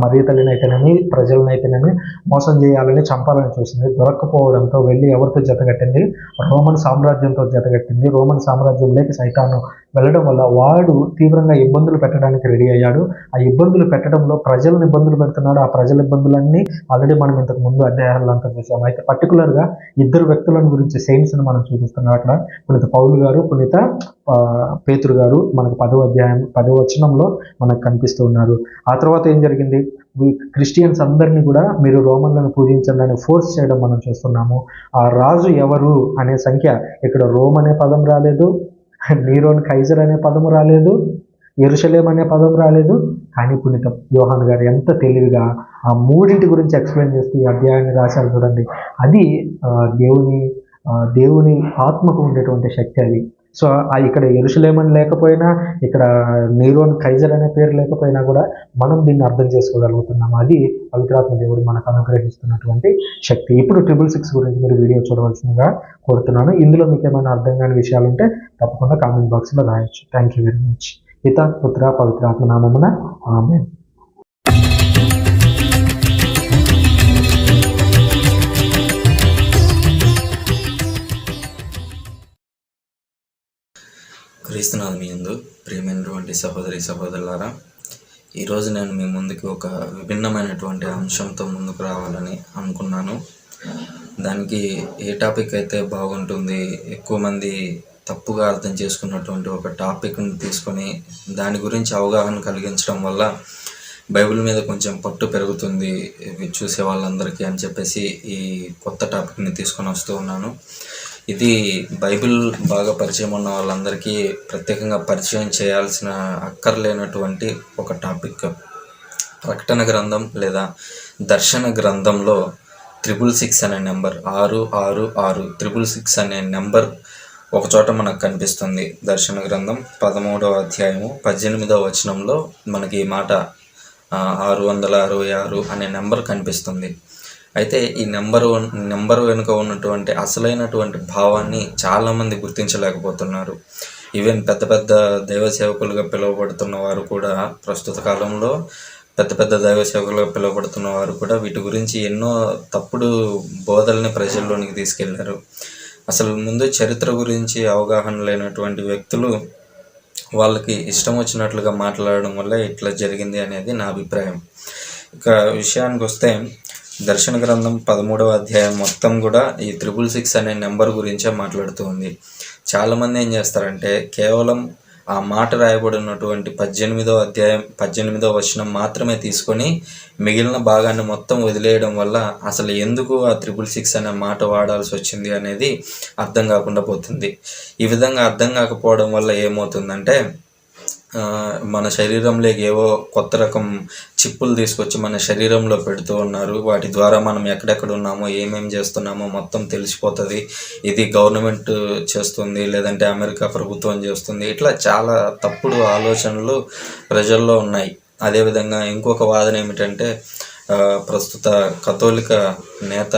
మరియ తల్లిని అయితేనేమి ప్రజలను అయితేనేమి మోసం చేయాలని, చంపాలని చూసింది. దొరక్కపోవడంతో వెళ్ళి ఎవరితో జతగట్టింది, రోమన్ సామ్రాజ్యంతో జతగట్టింది. రోమన్ సామ్రాజ్యంలోకి సైతాను వెళ్ళడం వల్ల వాడు తీవ్రంగా ఇబ్బందులు పెట్టడానికి రెడీ అయ్యాడు. ఆ ఇబ్బందులు పెట్టడంలో ప్రజలను ఇబ్బందులు పెడుతున్నాడు. ఆ ప్రజల ఇబ్బందులన్నీ ఆల్రెడీ మనం ఇంతకు ముందు అధ్యాయాల్లో అంతా చూసాం. అయితే పర్టికులర్గా 2 వ్యక్తులను గురించి సెయింట్స్ని మనం చూపిస్తున్నాం. అక్కడ పునీత పౌలు గారు, పునీత పేతురు గారు మనకు 10వ అధ్యాయం 10వ వచనంలో మనకు కనిపిస్తూ ఉన్నారు. ఆ తర్వాత ఏం జరిగింది, క్రిస్టియన్స్ అందరినీ కూడా మీరు రోమన్లను పూజించండి అని ఫోర్స్ చేయడం మనం చూస్తున్నాము. ఆ రాజు ఎవరు అనే సంఖ్య, ఇక్కడ రోమ్ అనే పదం రాలేదు, నీరోన్ ఖైజర్ అనే పదము రాలేదు, యెరూషలేం అనే పదం రాలేదు. కానీ పునీత యోహాన్ గారు ఎంత తెలివిగా ఆ మూడింటి గురించి ఎక్స్ప్లెయిన్ చేస్తూ ఈ అధ్యాయాన్ని రాశారు చూడండి. అది దేవుని ఆత్మకు ఉండేటువంటి శక్తి అది. సో ఇక్కడ యెరూషలేం అని లేకపోయినా, ఇక్కడ నీరోన్ ఖైజర్ అనే పేరు లేకపోయినా కూడా మనం దీన్ని అర్థం చేసుకోగలుగుతున్నాం. అది పవిత్రాత్మ దేవుడు మనకు అనుగ్రహిస్తున్నటువంటి శక్తి. ఇప్పుడు 666 గురించి మీరు వీడియో చూడవలసిందిగా కోరుతున్నాను. ఇందులో మీకు ఏమైనా అర్థం కాని విషయాలు ఉంటే తప్పకుండా కామెంట్ బాక్స్లో రాయొచ్చు. Thank you very much. పితా పుత్ర పవిత్రాత్మ నామమున ఆమేన్. క్రీస్తునాథ్ మీ యందు ప్రియమైనటువంటి సహోదరి సహోదరులారా, ఈరోజు నేను మీ ముందుకు ఒక విభిన్నమైనటువంటి అంశంతో ముందుకు రావాలని అనుకున్నాను. దానికి ఏ టాపిక్ అయితే బాగుంటుంది, ఎక్కువ మంది తప్పుగా అర్థం చేసుకున్నటువంటి ఒక టాపిక్ని తీసుకొని దాని గురించి అవగాహన కలిగించడం వల్ల బైబిల్ మీద కొంచెం పట్టు పెరుగుతుంది చూసే వాళ్ళందరికీ అని చెప్పేసి ఈ కొత్త టాపిక్ని తీసుకొని వస్తూ ఉన్నాను. ఇది బైబిల్ బాగా పరిచయం ఉన్న వాళ్ళందరికీ ప్రత్యేకంగా పరిచయం చేయాల్సిన అక్కర్లేనటువంటి ఒక టాపిక్. ప్రకటన గ్రంథం లేదా దర్శన గ్రంథంలో 666 అనే నెంబర్, 666 666 అనే నెంబర్ ఒక చోట మనకు కనిపిస్తుంది. దర్శన గ్రంథం 13వ అధ్యాయము 18వ వచనంలో మనకి ఈ మాట 666 అనే నెంబర్ కనిపిస్తుంది. అయితే ఈ నెంబరు వెనుక ఉన్నటువంటి అసలైనటువంటి భావాన్ని చాలామంది గుర్తించలేకపోతున్నారు. ఈవెన్ పెద్ద పెద్ద దైవ సేవకులుగా పిలువబడుతున్న వారు కూడా, ప్రస్తుత కాలంలో పెద్ద పెద్ద దైవ సేవకులుగా పిలువబడుతున్న వారు కూడా వీటి గురించి ఎన్నో తప్పుడు బోధల్ని ప్రజల్లోనికి తీసుకెళ్లారు. అసలు ముందు చరిత్ర గురించి అవగాహన లేనటువంటి వ్యక్తులు వాళ్ళకి ఇష్టం వచ్చినట్లుగా మాట్లాడడం వల్ల ఇట్లా జరిగింది అనేది నా అభిప్రాయం. ఇక విషయానికి వస్తే, దర్శన గ్రంథం 13వ అధ్యాయం మొత్తం కూడా ఈ 666 అనే నెంబర్ గురించే మాట్లాడుతూ ఉంది. చాలామంది ఏం చేస్తారంటే కేవలం ఆ మాట రాయబడినటువంటి 18వ అధ్యాయం 18వ వచనం మాత్రమే తీసుకొని మిగిలిన భాగాన్ని మొత్తం వదిలేయడం వల్ల అసలు ఎందుకు ఆ 666 అనే మాట వాడాల్సి వచ్చింది అనేది అర్థం కాకుండా పోతుంది. ఈ విధంగా అర్థం కాకపోవడం వల్ల ఏమవుతుందంటే మన శరీరంలోకి ఏవో కొత్త రకం చిప్పులు తీసుకొచ్చి మన శరీరంలో పెడుతూ ఉన్నారు. వాటి ద్వారా మనం ఎక్కడెక్కడ ఉన్నామో ఏమేమి చేస్తున్నామో మొత్తం తెలిసిపోతుంది. ఇది గవర్నమెంట్ చేస్తుంది, లేదంటే అమెరికా ప్రభుత్వం చేస్తుంది. ఇట్లా చాలా తప్పుడు ఆలోచనలు ప్రజల్లో ఉన్నాయి. అదేవిధంగా ఇంకొక వాదన ఏమిటంటే ప్రస్తుత కథోలిక నేత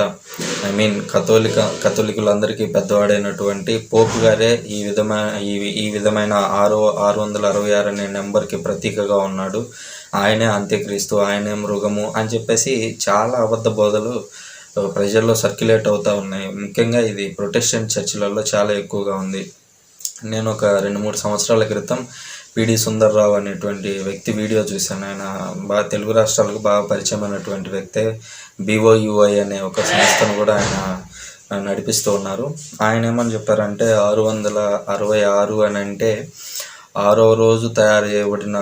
కథోలికులందరికీ పెద్దవాడైనటువంటి పోపు గారే ఈ విధమైన 666 అనే నెంబర్కి ప్రతీకగా ఉన్నాడు. ఆయనే అంత్యక్రీస్తు, ఆయనే మృగము అని చెప్పేసి చాలా అబద్ధ బోధలు ప్రజల్లో సర్క్యులేట్ అవుతూ ఉన్నాయి. ముఖ్యంగా ఇది ప్రొటెస్టెంట్ చర్చిలలో చాలా ఎక్కువగా ఉంది. నేను ఒక 2-3 సంవత్సరాల క్రితం పిడి సుందర్రావు అనేటువంటి వ్యక్తి వీడియో చూశాను. ఆయన బాగా తెలుగు రాష్ట్రాలకు బాగా పరిచయమైనటువంటి వ్యక్తే. BOUI అనే ఒక సంస్థను కూడా ఆయన నడిపిస్తూ ఉన్నారు. ఆయన ఏమని చెప్పారంటే 666 అని అంటే 6వ రోజు తయారు చేయబడిన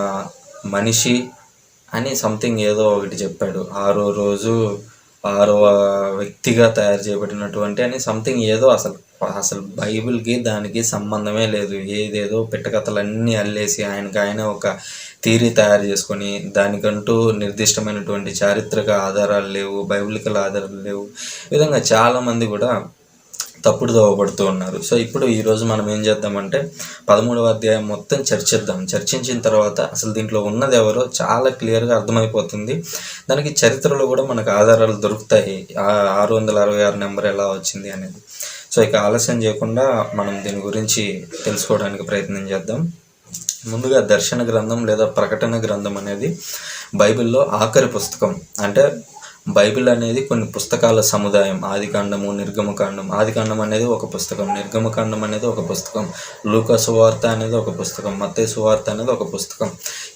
మనిషి అని సంథింగ్ ఏదో ఒకటి చెప్పాడు. 6వ రోజు 6వ వ్యక్తిగా తయారు చేయబడినటువంటి అని సంథింగ్ ఏదో అసలు బైబిల్కి దానికి సంబంధమే లేదు. ఏదేదో పిట్టకథలన్నీ అల్లేసి ఆయన ఒక థియరీ తయారు చేసుకొని దానికంటూ నిర్దిష్టమైనటువంటి చారిత్రక ఆధారాలు లేవు, బైబిలికల్ ఆధారాలు లేవు. ఈ విధంగా చాలామంది కూడా తప్పుడు దోవబడుతూ ఉన్నారు. సో ఇప్పుడు ఈరోజు మనం ఏం చేద్దామంటే 13వ అధ్యాయం మొత్తం చర్చించిన తర్వాత అసలు దీంట్లో ఉన్నది ఎవరో చాలా క్లియర్గా అర్థమైపోతుంది. దానికి చరిత్రలో కూడా మనకు ఆధారాలు దొరుకుతాయి. 666 నెంబర్ ఎలా వచ్చింది అనేది. సో ఇక ఆలస్యం చేయకుండా మనం దీని గురించి తెలుసుకోవడానికి ప్రయత్నం చేద్దాం. ముందుగా దర్శన గ్రంథం లేదా ప్రకటన గ్రంథం అనేది బైబిల్లో ఆఖరి పుస్తకం. అంటే బైబిల్ అనేది కొన్ని పుస్తకాల సముదాయం. ఆదికాండము, నిర్గమకాండం. ఆదికాండం అనేది ఒక పుస్తకం, నిర్గమకాండం అనేది ఒక పుస్తకం, లూకా సువార్త అనేది ఒక పుస్తకం, మత్తయి సువార్త అనేది ఒక పుస్తకం.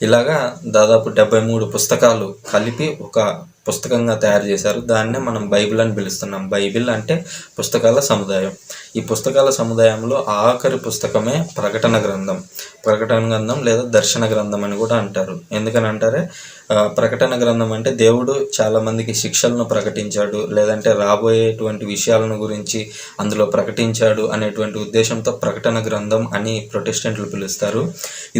ఇలాగా దాదాపు 73 పుస్తకాలు కలిపి ఒక పుస్తకంగా తయారు చేశారు. దాన్నే మనం బైబిల్ అని పిలుస్తున్నాం. బైబిల్ అంటే పుస్తకాల సముదాయం. ఈ పుస్తకాల సముదాయంలో ఆఖరి పుస్తకమే ప్రకటన గ్రంథం లేదా దర్శన గ్రంథం అని కూడా అంటారు. ఎందుకని అంటారే, ప్రకటన గ్రంథం అంటే దేవుడు చాలామందికి శిక్షలను ప్రకటించాడు, లేదంటే రాబోయేటువంటి విషయాలను గురించి అందులో ప్రకటించాడు అనేటువంటి ఉద్దేశంతో ప్రకటన గ్రంథం అని ప్రొటెస్టెంట్లు పిలుస్తారు.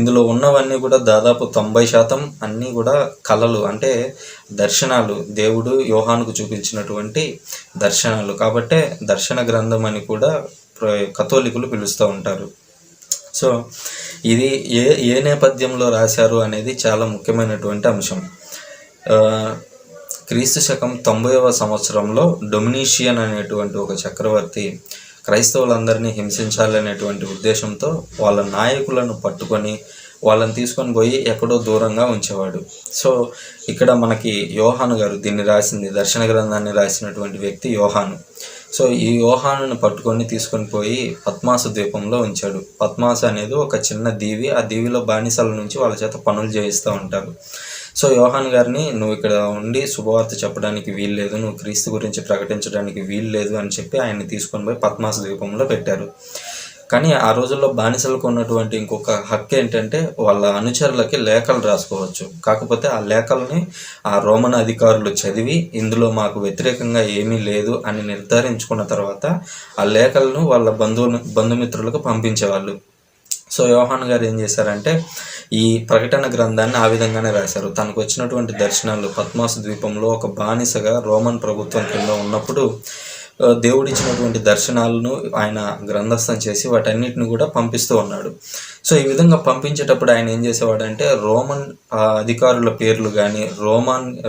ఇందులో ఉన్నవన్నీ కూడా దాదాపు 90% అన్నీ కూడా కళలు, అంటే దర్శనాలు, దేవుడు యోహానుకు చూపించినటువంటి దర్శనాలు. కాబట్టే దర్శన గ్రంథం అని కూడా కథోలికులు పిలుస్తూ ఉంటారు. సో ఇది ఏ నేపథ్యంలో రాశారు అనేది చాలా ముఖ్యమైనటువంటి అంశం. క్రీస్తు శకం 90వ సంవత్సరంలో డొమినీషియన్ అనేటువంటి ఒక చక్రవర్తి క్రైస్తవులందరినీ హింసించాలనేటువంటి ఉద్దేశంతో వాళ్ళ నాయకులను పట్టుకొని వాళ్ళని తీసుకొని పోయి ఎక్కడో దూరంగా ఉంచేవాడు. సో ఇక్కడ మనకి యోహాను గారు దీన్ని రాసింది, దర్శన గ్రంథాన్ని రాసినటువంటి వ్యక్తి యోహాను. సో ఈ యోహానుని పట్టుకొని తీసుకొని పోయి పద్మాసు ద్వీపంలో ఉంచాడు. పద్మాసు అనేది ఒక చిన్న దీవి. ఆ దీవిలో బానిసల నుంచి వాళ్ళ చేత పనులు చేయిస్తూ ఉంటారు. సో యోహాను గారిని, నువ్వు ఇక్కడ ఉండి శుభవార్త చెప్పడానికి వీల్లేదు, నువ్వు క్రీస్తు గురించి ప్రకటించడానికి వీల్లేదు అని చెప్పి ఆయన్ని తీసుకొని పోయి పద్మాసు ద్వీపంలో పెట్టారు. కానీ ఆ రోజుల్లో బానిసలకు ఉన్నటువంటి ఇంకొక హక్కు ఏంటంటే వాళ్ళ అనుచరులకి లేఖలు రాసుకోవచ్చు. కాకపోతే ఆ లేఖల్ని ఆ రోమన్ అధికారులు చదివి ఇందులో మాకు వ్యతిరేకంగా ఏమీ లేదు అని నిర్ధారించుకున్న తర్వాత ఆ లేఖలను వాళ్ళ బంధుమిత్రులకు పంపించేవాళ్ళు. సో యోహాను గారు ఏం చేశారంటే ఈ ప్రకటన గ్రంథాన్ని ఆ విధంగానే రాశారు. తనకు వచ్చినటువంటి దర్శనాలు, పద్మాసు ద్వీపంలో ఒక బానిసగా రోమన్ ప్రభుత్వం కింద ఉన్నప్పుడు దేవుడిచ్చినటువంటి దర్శనాలను ఆయన గ్రంథస్థం చేసి వాటన్నిటిని కూడా పంపిస్తూ ఉన్నాడు. సో ఈ విధంగా పంపించేటప్పుడు ఆయన ఏం చేసేవాడంటే రోమన్ అధికారుల పేర్లు కానీ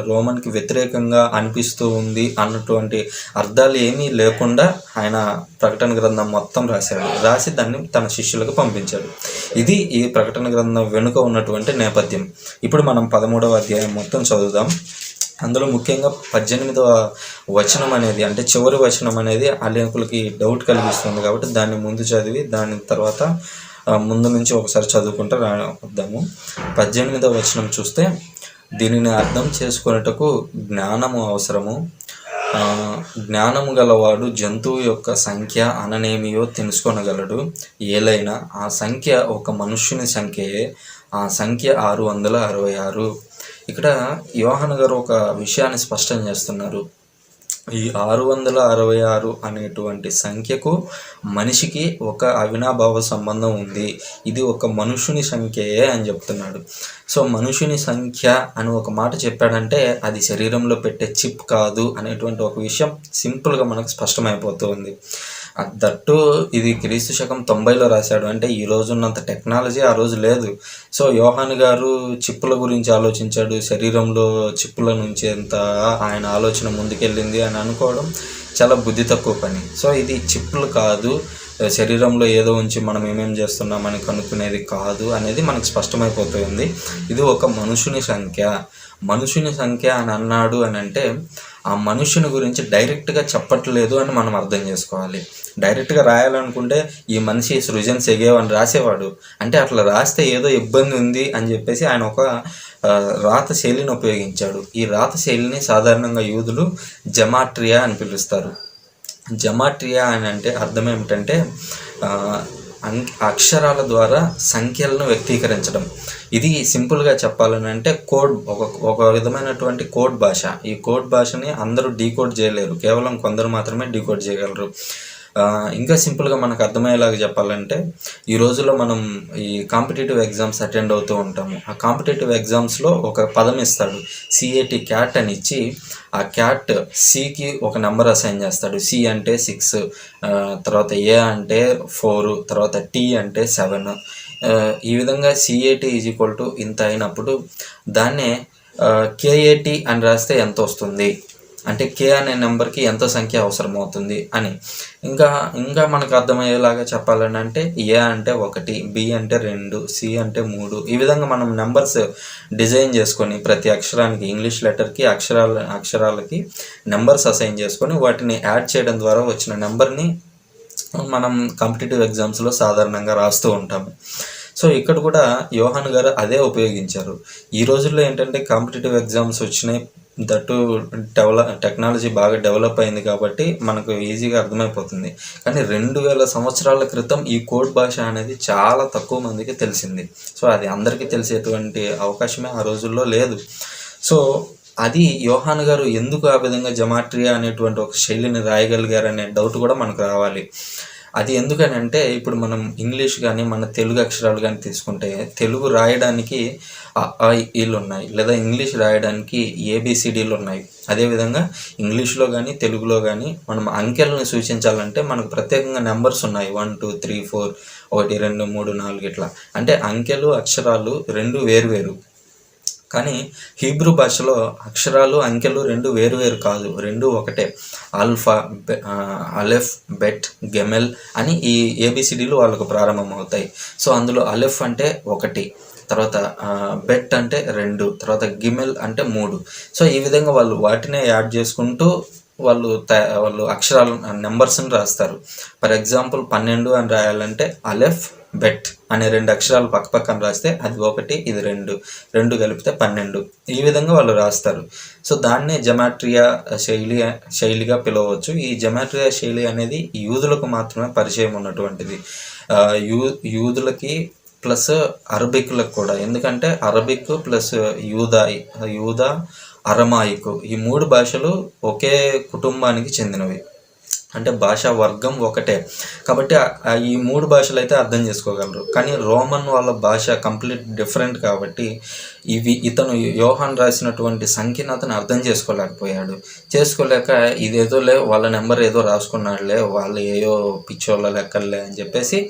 రోమన్కి వ్యతిరేకంగా అనిపిస్తూ ఉంది అన్నటువంటి అర్థాలు ఏమీ లేకుండా ఆయన ప్రకటన గ్రంథం మొత్తం రాసి దాన్ని తన శిష్యులకు పంపించాడు. ఇది ఈ ప్రకటన గ్రంథం వెనుక ఉన్నటువంటి నేపథ్యం. ఇప్పుడు మనం 13వ అధ్యాయం మొత్తం చదువుదాం. అందులో ముఖ్యంగా 18వ వచనం అనేది, అంటే చివరి వచనం అనేది అనేకులకి డౌట్ కలిగిస్తుంది. కాబట్టి దాన్ని ముందు చదివి దాని తర్వాత ముందు నుంచి ఒకసారి చదువుకుంటూ వద్దాము. 18వ వచనం చూస్తే, దీనిని అర్థం చేసుకునేటకు జ్ఞానము అవసరము. జ్ఞానము గలవాడు జంతువు యొక్క సంఖ్య అననేమియో తెలుసుకొనగలడు. ఏలైనా ఆ సంఖ్య ఒక మనుష్యుని సంఖ్యయే. ఆ సంఖ్య 666. ఇక్కడ యోహాను గారు ఒక విషయాన్ని స్పష్టం చేస్తున్నారు. ఈ 666 అనేటువంటి సంఖ్యకు మనిషికి ఒక అవినాభావ సంబంధం ఉంది. ఇది ఒక మనుషుని సంఖ్యయే అని చెప్తున్నాడు. సో మనుషుని సంఖ్య అని ఒక మాట చెప్పాడంటే అది శరీరంలో పెట్టే చిప్ కాదు అనేటువంటి ఒక విషయం సింపుల్గా మనకు స్పష్టమైపోతుంది. దట్టు ఇది క్రీస్తు శకం 90లో రాశాడు. అంటే ఈ రోజున్నంత టెక్నాలజీ ఆ రోజు లేదు. సో యోహాను గారు చిప్పుల గురించి ఆలోచించాడు, శరీరంలో చిప్పుల నుంచి ఎంత ఆయన ఆలోచన ముందుకెళ్ళింది అని అనుకోవడం చాలా బుద్ధి తక్కువ పని. సో ఇది చిప్పులు కాదు, శరీరంలో ఏదో ఉంచి మనం ఏమేం చేస్తున్నామని కనుక్కునేది కాదు అనేది మనకు స్పష్టమైపోతుంది. ఇది ఒక మనుషుని సంఖ్య. మనుషుని సంఖ్య అని అన్నాడు అని అంటే ఆ మనుషుని గురించి డైరెక్ట్గా చెప్పట్లేదు అని మనం అర్థం చేసుకోవాలి. డైరెక్ట్గా రాయాలనుకుంటే ఈ మనిషి సృజన్ సెగేవ్ అని రాసేవాడు. అంటే అట్లా రాస్తే ఏదో ఇబ్బంది ఉంది అని చెప్పేసి ఆయన ఒక రాత శైలిని ఉపయోగించాడు. ఈ రాత శైలిని సాధారణంగా యూదులు జమాట్రియా అని పిలుస్తారు. జమాట్రియా అని అంటే అర్థం ఏమిటంటే అక్షరాల ద్వారా సంఖ్యలను వ్యక్తీకరించడం. ఇది సింపుల్గా చెప్పాలని అంటే కోడ్, ఒక విధమైనటువంటి కోడ్ భాష. ఈ కోడ్ భాషని అందరూ డీకోడ్ చేయలేరు, కేవలం కొందరు మాత్రమే డీకోడ్ చేయగలరు. ఇంకా సింపుల్గా మనకు అర్థమయ్యేలాగా చెప్పాలంటే ఈ రోజుల్లో మనం ఈ కాంపిటేటివ్ ఎగ్జామ్స్ అటెండ్ అవుతూ ఉంటాము. ఆ కాంపిటేటివ్ ఎగ్జామ్స్లో ఒక పదం ఇస్తాడు, CAT క్యాట్ అని ఇచ్చి ఆ క్యాట్ సికి ఒక నెంబర్ అసైన్ చేస్తాడు. సి అంటే 6, తర్వాత ఏ అంటే 4, తర్వాత టీ అంటే 7. ఈ విధంగా CAT = ఇంత అయినప్పుడు దాన్నే KAT అని రాస్తే ఎంత వస్తుంది అంటే K అనే నెంబర్కి ఎంత సంఖ్య అవసరం అవుతుంది అని. ఇంకా మనకు అర్థమయ్యేలాగా చెప్పాలని అంటే ఏ అంటే 1, B అంటే 2, C అంటే 3. ఈ విధంగా మనం నెంబర్స్ డిజైన్ చేసుకొని ప్రతి అక్షరానికి, ఇంగ్లీష్ లెటర్కి అక్షరాలకి నెంబర్స్ అసైన్ చేసుకొని వాటిని యాడ్ చేయడం ద్వారా వచ్చిన నెంబర్ని మనం కాంపిటేటివ్ ఎగ్జామ్స్లో సాధారణంగా రాస్తూ ఉంటాము. సో ఇక్కడ కూడా యోహాను గారు అదే ఉపయోగించారు. ఈ రోజుల్లో ఏంటంటే కాంపిటేటివ్ ఎగ్జామ్స్ వచ్చినాయి, దట్టు టెక్నాలజీ బాగా డెవలప్ అయింది కాబట్టి మనకు ఈజీగా అర్థమైపోతుంది. కానీ 2000 సంవత్సరాల క్రితం ఈ కోడ్ భాష అనేది చాలా తక్కువ మందికి తెలిసింది. సో అది అందరికీ తెలిసేటువంటి అవకాశమే ఆ రోజుల్లో లేదు. సో అది యోహాను గారు ఎందుకు ఆ విధంగా జమాట్రియా అనేటువంటి ఒక శైలిని రాయగలిగారు అనే డౌట్ కూడా మనకు రావాలి. అది ఎందుకని అంటే ఇప్పుడు మనం ఇంగ్లీష్ కానీ మన తెలుగు అక్షరాలు కానీ తీసుకుంటే తెలుగు రాయడానికి ఈలు ఉన్నాయి, లేదా ఇంగ్లీష్ రాయడానికి ABCDలు ఉన్నాయి. అదేవిధంగా ఇంగ్లీష్లో కానీ తెలుగులో కానీ మనం అంకెలను సూచించాలంటే మనకు ప్రత్యేకంగా నెంబర్స్ ఉన్నాయి, 1 2 3 4, 1 2 3 4 ఇట్లా. అంటే అంకెలు అక్షరాలు రెండు వేరువేరు. కానీ హీబ్రూ భాషలో అక్షరాలు అంకెలు రెండు వేరువేరు కాదు, రెండు ఒకటే. ఆల్ఫా, అలెఫ్, బెట్, గెమెల్ అని ఈ ABCDలు వాళ్ళకు ప్రారంభమవుతాయి. సో అందులో అలెఫ్ అంటే 1, తర్వాత బెట్ అంటే 2, తర్వాత గిమెల్ అంటే 3. సో ఈ విధంగా వాళ్ళు వాటినే యాడ్ చేసుకుంటూ వాళ్ళు అక్షరాలు నెంబర్స్ని రాస్తారు. ఫర్ ఎగ్జాంపుల్ 12 అని రాయాలంటే అలెఫ్, బెట్ అనే 2 అక్షరాలు పక్కపక్కన రాస్తే అది 1, ఇది 2 కలిపితే 12. ఈ విధంగా వాళ్ళు రాస్తారు. సో దాన్నే జమాట్రియా శైలిగా పిలవచ్చు. ఈ జమాట్రియా శైలి అనేది యూదులకు మాత్రమే పరిచయం ఉన్నటువంటిది. యూదులకి ప్లస్ అరబిక్లకు కూడా. ఎందుకంటే అరబిక్ ప్లస్ యూదా, అరమాయిక్ ఈ 3 భాషలు ఒకే కుటుంబానికి చెందినవి. అంటే భాషా వర్గం ఒకటే కాబట్టి ఈ 3 భాషలు అయితే అర్థం చేసుకోగలరు. కానీ రోమన్ వాళ్ళ భాష కంప్లీట్ డిఫరెంట్ కాబట్టి ఇతను యోహాన్ రాసినటువంటి సంఖ్యను అతను అర్థం చేసుకోలేక ఇదేదోలే వాళ్ళ నెంబర్ ఏదో రాసుకున్నాడులే, వాళ్ళు ఏయో పిచ్చోళ్ళ లెక్కలే అని చెప్పేసి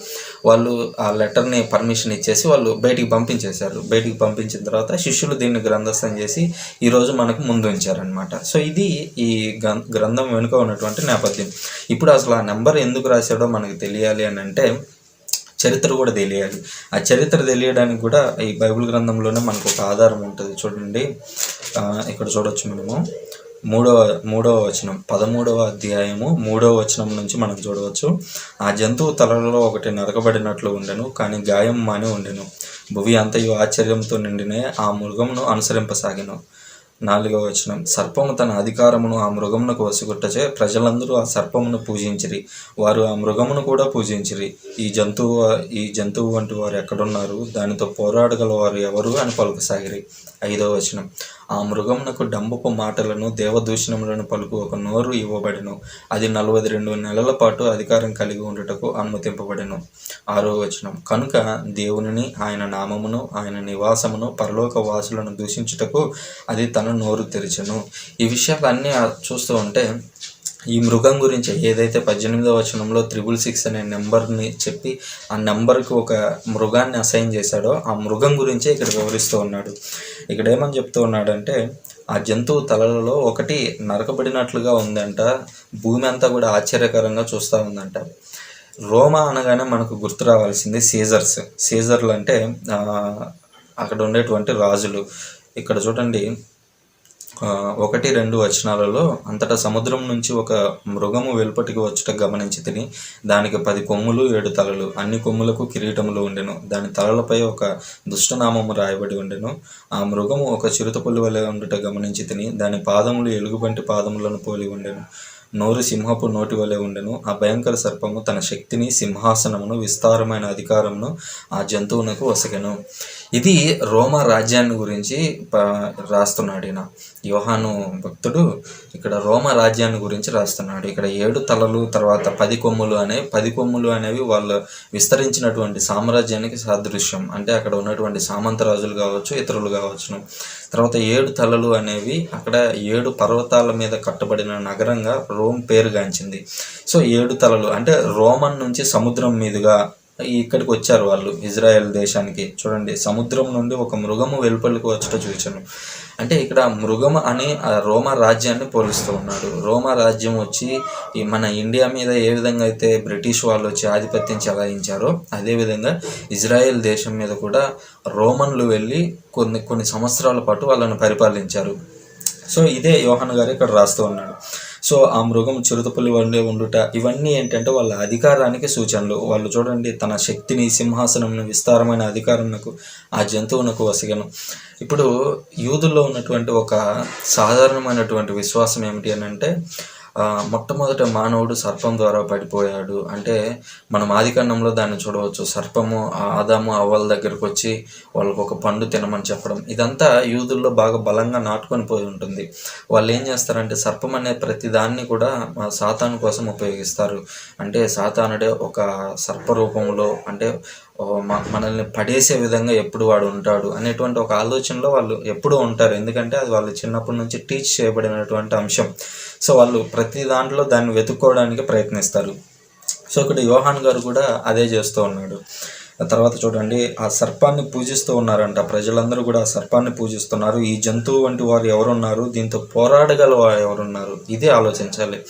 వాళ్ళు ఆ లెటర్ని పర్మిషన్ ఇచ్చేసి వాళ్ళు బయటికి పంపించేశారు. బయటికి పంపించిన తర్వాత శిష్యులు దీన్ని గ్రంథస్థం చేసి ఈరోజు మనకు ముందు ఉంచారనమాట. సో ఇది ఈ గ్రంథం వెనుక ఉన్నటువంటి నేపథ్యం. ఇప్పుడు అసలు ఆ నెంబర్ ఎందుకు రాశాడో మనకు తెలియాలి అని అంటే చరిత్ర కూడా తెలియాలి. ఆ చరిత్ర తెలియడానికి కూడా ఈ బైబిల్ గ్రంథంలోనే మనకు ఒక ఆధారం ఉంటుంది. చూడండి, ఇక్కడ చూడొచ్చు మనము 3వ వచనం, 13వ అధ్యాయము 3వ వచనం నుంచి మనం చూడవచ్చు. ఆ జంతువు తలలో ఒకటి నరకబడినట్లు ఉండెను, కానీ గాయం మాని ఉండెను. భువి అంతయు ఆశ్చర్యంతో నిండినే ఆ మృగమును అనుసరింపసాగెను. 4వ వచనం, సర్పము తన అధికారమును ఆ మృగమునకు వసుగుట్టచే ప్రజలందరూ ఆ సర్పమును పూజించిరి, వారు ఆ మృగమును కూడా పూజించిరి. ఈ జంతువు వంటి వారు ఎక్కడున్నారు, దానితో పోరాడగల వారు ఎవరు అని పలుకసాగిరి. 5వ వచనం, ఆ మృగమునకు డంబపు మాటలను దేవదూషణములను పలుకు ఒక నోరు ఇవ్వబడెను, అది 42 నెలల పాటు అధికారం కలిగి ఉండుటకు అనుమతింపబడెను. 6వ వచనం, కనుక దేవునిని, ఆయన నామమును, ఆయన నివాసమును, పరలోక వాసులను దూషించుటకు అది తన నోరు తెరిచెను. ఈ విషయాలన్నీ చూస్తూ ఉంటే ఈ మృగం గురించి ఏదైతే 18వ వచనంలో 666 అనే నెంబర్ని చెప్పి ఆ నెంబర్కి ఒక మృగాన్ని అసైన్ చేశాడో ఆ మృగం గురించే ఇక్కడ వివరిస్తూ ఉన్నాడు. ఇక్కడ ఏమని చెప్తూ ఉన్నాడంటే, ఆ జంతువు తలలలో ఒకటి నరకబడినట్లుగా ఉందంట, భూమి అంతా కూడా ఆశ్చర్యకరంగా చూస్తూ ఉందంట. రోమా అనగానే మనకు గుర్తు రావాల్సింది సీజర్లు అంటే అక్కడ ఉండేటువంటి రాజులు. ఇక్కడ చూడండి 1-2 వచనాలలో, అంతటా సముద్రం నుంచి ఒక మృగము వెలుపటికి వచ్చుట గమనించి తిని, దానికి 10 కొమ్ములు 7 తలలు, అన్ని కొమ్ములకు కిరీటములు ఉండెను, దాని తలలపై ఒక దుష్టనామము రాయబడి ఉండెను. ఆ మృగము ఒక చిరుతపులి వలె ఉండుట గమనించి తిని, దాని పాదములు ఎలుగుబంటి పాదములను పోలి ఉండెను, నోరు సింహపు నోటి వలె ఉండెను. ఆ భయంకర సర్పము తన శక్తిని, సింహాసనమును, విస్తారమైన అధికారమును ఆ జంతువునకు వసగెను. ఇది రోమా రాజ్యాన్ని గురించి రాస్తున్నాడు ఈయన యోహాను భక్తుడు. ఇక్కడ రోమా రాజ్యాన్ని గురించి రాస్తున్నాడు. ఇక్కడ 7 తలలు తర్వాత 10 కొమ్ములు 10 కొమ్ములు అనేవి వాళ్ళు విస్తరించినటువంటి సామ్రాజ్యానికి సాదృశ్యం. అంటే అక్కడ ఉన్నటువంటి సామంత రాజులు కావచ్చు, ఇతరులు కావచ్చును. తర్వాత 7 తలలు అనేవి అక్కడ 7 పర్వతాల మీద కట్టబడిన నగరంగా రోమ్ పేరుగాంచింది. సో 7 తలలు అంటే రోమన్ నుంచి సముద్రం మీదుగా ఇక్కడికి వచ్చారు వాళ్ళు ఇజ్రాయెల్ దేశానికి. చూడండి, సముద్రం నుండి ఒక మృగము వెలుపలికి వచ్చట చూచాను. అంటే ఇక్కడ మృగము అని రోమా రాజ్యాన్ని పోలుస్తూ ఉన్నాడు. రోమా రాజ్యం వచ్చి మన ఇండియా మీద ఏ విధంగా అయితే బ్రిటిష్ వాళ్ళు వచ్చి ఆధిపత్యం చెలాయించారో అదేవిధంగా ఇజ్రాయెల్ దేశం మీద కూడా రోమన్లు వెళ్ళి కొన్ని సంవత్సరాల పాటు వాళ్ళని పరిపాలించారు. సో ఇదే యోహాను గారు ఇక్కడ రాస్తూ ఉన్నాడు. సో ఆ మృగం చిరుతపులి వల్లే ఉండుట, ఇవన్నీ ఏంటంటే వాళ్ళ అధికారానికి సూచనలు. వాళ్ళు చూడండి, తన శక్తిని, సింహాసనంను, విస్తారమైన అధికారంకు ఆ జంతువునకు వసగను. ఇప్పుడు యూదుల్లో ఉన్నటువంటి ఒక సాధారణమైనటువంటి విశ్వాసం ఏమిటి అని అంటే, మొట్టమొదట మానవుడు సర్పం ద్వారా పడిపోయాడు. అంటే మనం ఆదికాండంలో దాన్ని చూడవచ్చు. సర్పము ఆదాము అవ్వల దగ్గరకు వచ్చి వాళ్ళకు ఒక పండు తినమని చెప్పడం, ఇదంతా యూదుల్లో బాగా బలంగా నాటుకొని పోయి ఉంటుంది. వాళ్ళు ఏం చేస్తారంటే సర్పం అనే ప్రతి దాన్ని కూడా సాతాను కోసం ఉపయోగిస్తారు. అంటే సాతానుడే ఒక సర్ప రూపంలో అంటే మనల్ని పడేసే విధంగా ఎప్పుడు వాడు ఉంటాడు అనేటువంటి ఒక ఆలోచనలో వాళ్ళు ఎప్పుడూ ఉంటారు. ఎందుకంటే అది వాళ్ళు చిన్నప్పటి నుంచి టీచ్ చేయబడినటువంటి అంశం. సో వాళ్ళు ప్రతి దాంట్లో దాన్ని వెతుక్కోవడానికి ప్రయత్నిస్తారు. సో ఇక్కడ యోహాన్ గారు కూడా అదే చేస్తూ ఉన్నాడు. తర్వాత చూడండి, ఆ సర్పాన్ని పూజిస్తూ ఉన్నారంట. ప్రజలందరూ కూడా ఆ సర్పాన్ని పూజిస్తున్నారు. ఈ జంతువు వంటి వారు ఎవరున్నారు, దీంతో పోరాడగల వారు ఎవరున్నారు, ఇదే ఆలోచించాలి.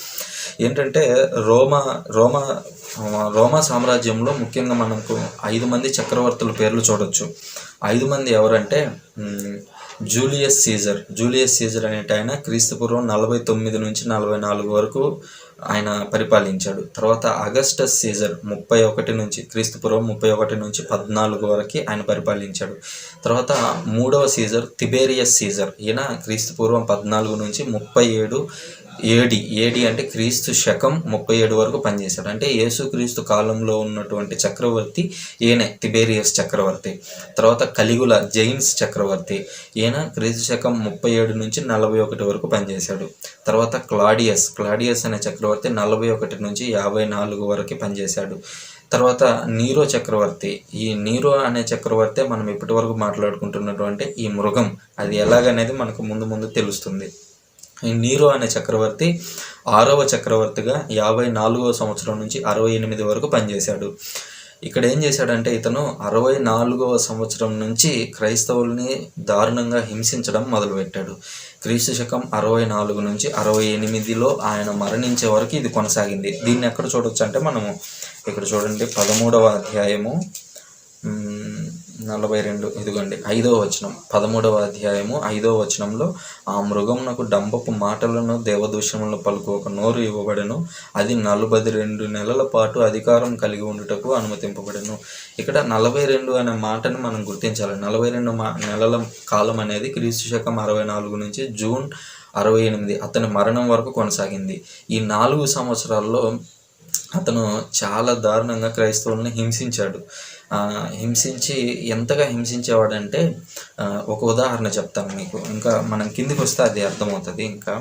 ఏంటంటే రోమా సామ్రాజ్యంలో ముఖ్యంగా మనకు 5 మంది చక్రవర్తుల పేర్లు చూడొచ్చు. 5 మంది ఎవరంటే, జూలియస్ సీజర్ అనేటి ఆయన క్రీస్తుపూర్వం 49 నుంచి 44 వరకు ఆయన పరిపాలించాడు. తర్వాత అగస్టస్ సీజర్ 31 నుంచి క్రీస్తుపూర్వం 31 నుంచి 14 వరకు ఆయన పరిపాలించాడు. తర్వాత 3వ సీజర్ తిబేరియస్ సీజర్, ఈయన క్రీస్తుపూర్వం 14 నుంచి 37 ఏడి అంటే క్రీస్తు శకం 37 వరకు పనిచేశాడు. అంటే యేసుక్రీస్తు కాలంలో ఉన్నటువంటి చక్రవర్తి ఈయనే, తిబేరియస్ చక్రవర్తి. తర్వాత కలిగుల జైన్స్ చక్రవర్తి, ఈయన క్రీస్తు శకం 37 నుంచి 41 వరకు పనిచేశాడు. తర్వాత క్లాడియస్ అనే చక్రవర్తి 41 నుంచి 54 వరకు పనిచేశాడు. తర్వాత నీరో చక్రవర్తి, ఈ నీరో అనే చక్రవర్తి మనం ఇప్పటి వరకు మాట్లాడుకుంటున్నటువంటి ఈ మృగం, అది ఎలాగనేది మనకు ముందు తెలుస్తుంది. ఈ నీరో అనే చక్రవర్తి 6వ చక్రవర్తిగా 54వ సంవత్సరం నుంచి 68 వరకు పనిచేశాడు. ఇక్కడ ఏం చేశాడంటే ఇతను 64వ సంవత్సరం నుంచి క్రైస్తవుల్ని దారుణంగా హింసించడం మొదలుపెట్టాడు. క్రీస్తు శకం 64 నుంచి 68లో ఆయన మరణించే వరకు ఇది కొనసాగింది. దీన్ని ఎక్కడ చూడొచ్చు అంటే మనము ఇక్కడ చూడండి 13వ అధ్యాయము 42 ఇదిగోండి 5వ వచనం 13వ అధ్యాయము 5వ వచనంలో, ఆ మృగమునకు డంబపు మాటలను దేవదూషణలను పలుకు ఒక నోరు ఇవ్వబడెను, అది 42 నెలల పాటు అధికారం కలిగి ఉండుటకు అనుమతింపబడెను. ఇక్కడ 42 అనే మాటను మనం గుర్తించాలి. 42 నెలల కాలం అనేది క్రీస్తు శకం 64 నుంచి జూన్ 68 అతని మరణం వరకు కొనసాగింది. ఈ 4 సంవత్సరాల్లో అతను చాలా దారుణంగా క్రైస్తవుల్ని హింసించాడు. హింసించి ఎంతగా హింసించేవాడంటే, ఒక ఉదాహరణ చెప్తాను మీకు, ఇంకా మనం కిందికి వస్తే అది అర్థమవుతుంది. ఇంకా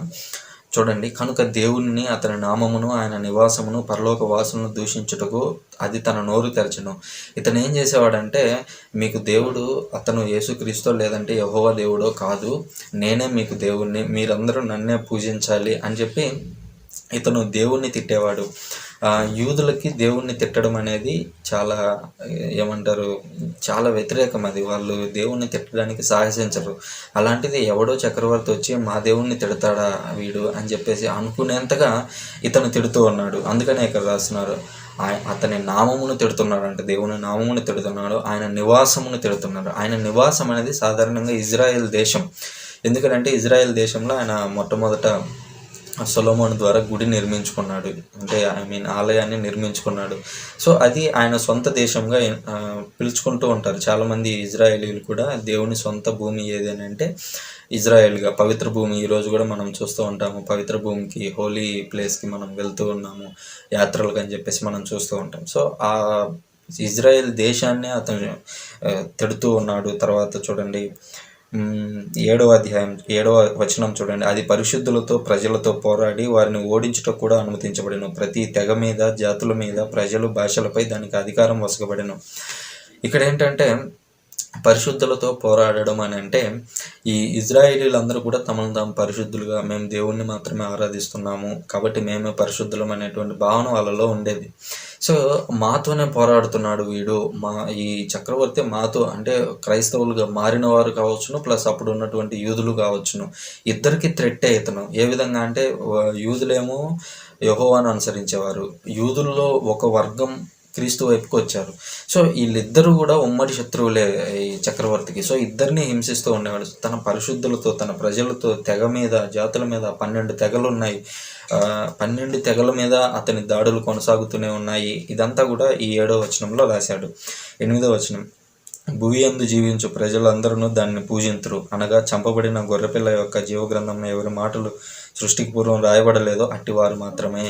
చూడండి, కనుక దేవుణ్ణి, అతని నామమును, ఆయన నివాసమును, పరలోక వాసులను దూషించుటకు అది తన నోరు తెరచెను. ఇతను ఏం చేసేవాడంటే, మీకు దేవుడు అతను యేసుక్రీస్తో లేదంటే యెహోవా దేవుడో కాదు, నేనే మీకు దేవుణ్ణి, మీరందరూ నన్నే పూజించాలి అని చెప్పి ఇతను దేవుణ్ణి తిట్టేవాడు. యూదులకి దేవుణ్ణి తిట్టడం అనేది చాలా ఏమంటారు, చాలా వ్యతిరేకం. అది వాళ్ళు దేవుణ్ణి తిట్టడానికి సాహసించరు. అలాంటిది ఎవడో చక్రవర్తి వచ్చి మా దేవుణ్ణి తిడతాడా వీడు అని చెప్పేసి అనుకునేంతగా ఇతను తిడుతూ ఉన్నాడు. అందుకనే ఇక్కడ రాస్తున్నారు, అతని నామమును తిడుతున్నాడు, అంటే దేవుని నామమును తిడుతున్నాడు, ఆయన నివాసమును తిడుతున్నాడు. ఆయన నివాసం అనేది సాధారణంగా ఇజ్రాయెల్ దేశం. ఎందుకంటే ఇజ్రాయెల్ దేశంలో ఆయన మొట్టమొదట సొలొమోను ద్వారా గుడి నిర్మించుకున్నాడు, అంటే ఆలయాన్ని నిర్మించుకున్నాడు. సో అది ఆయన సొంత దేశంగా పిలుచుకుంటూ ఉంటారు చాలామంది ఇజ్రాయేలీలు కూడా. దేవుని సొంత భూమి ఏదని అంటే ఇజ్రాయెల్గా, పవిత్ర భూమి. ఈరోజు కూడా మనం చూస్తూ ఉంటాము, పవిత్ర భూమికి, హోలీ ప్లేస్కి మనం వెళ్తూ ఉన్నాము యాత్రలకు అని చెప్పేసి మనం చూస్తూ ఉంటాం. సో ఆ ఇజ్రాయెల్ దేశాన్ని అతను తిడుతూ ఉన్నాడు. తర్వాత చూడండి 7వ అధ్యాయం 7వ వచనం చూడండి, అది పరిశుద్ధులతో ప్రజలతో పోరాడి వారిని ఓడించుటకు కూడా అనుమతించబడెను. ప్రతి తెగ మీద, జాతుల మీద, ప్రజలు, భాషలపై దానికి అధికారం వసగబడెను. ఇక్కడ ఏంటంటే పరిశుద్ధులతో పోరాడడం అని అంటే, ఈ ఇజ్రాయేలీలందరూ కూడా తమను తాము పరిశుద్ధులుగా, మేము దేవుణ్ణి మాత్రమే ఆరాధిస్తున్నాము కాబట్టి మేమే పరిశుద్ధులం అనేటువంటి భావన వాళ్ళలో ఉండేది. సో మాతోనే పోరాడుతున్నాడు వీడు, ఈ చక్రవర్తి మాతో, అంటే క్రైస్తవులుగా మారిన వారు కావచ్చును, ప్లస్ అప్పుడు ఉన్నటువంటి యూదులు కావచ్చును, ఇద్దరికి థ్రెట్టే ఇతను. ఏ విధంగా అంటే, యూదులేమో యెహోవాను అనుసరించేవారు, యూదుల్లో ఒక వర్గం క్రీస్తు వైపుకి వచ్చారు. సో వీళ్ళిద్దరూ కూడా ఉమ్మడి శత్రువులే ఈ చక్రవర్తికి. సో ఇద్దరిని హింసిస్తూ ఉండేవాడు. తన పరిశుద్ధులతో, తన ప్రజలతో, తెగ మీద, జాతుల మీద 12 తెగలు ఉన్నాయి. 12 తెగల మీద అతని దాడులు కొనసాగుతూనే ఉన్నాయి. ఇదంతా కూడా ఈ 7వ వచనంలో రాశాడు. 8వ వచనం, భూమి యందు జీవించు ప్రజలందరూ దాన్ని పూజింతురు, అనగా చంపబడిన గొర్రెపిల్ల యొక్క జీవగ్రంథంలో ఎవరి మాటలు సృష్టికి పూర్వం రాయబడలేదో అట్టివారు మాత్రమే.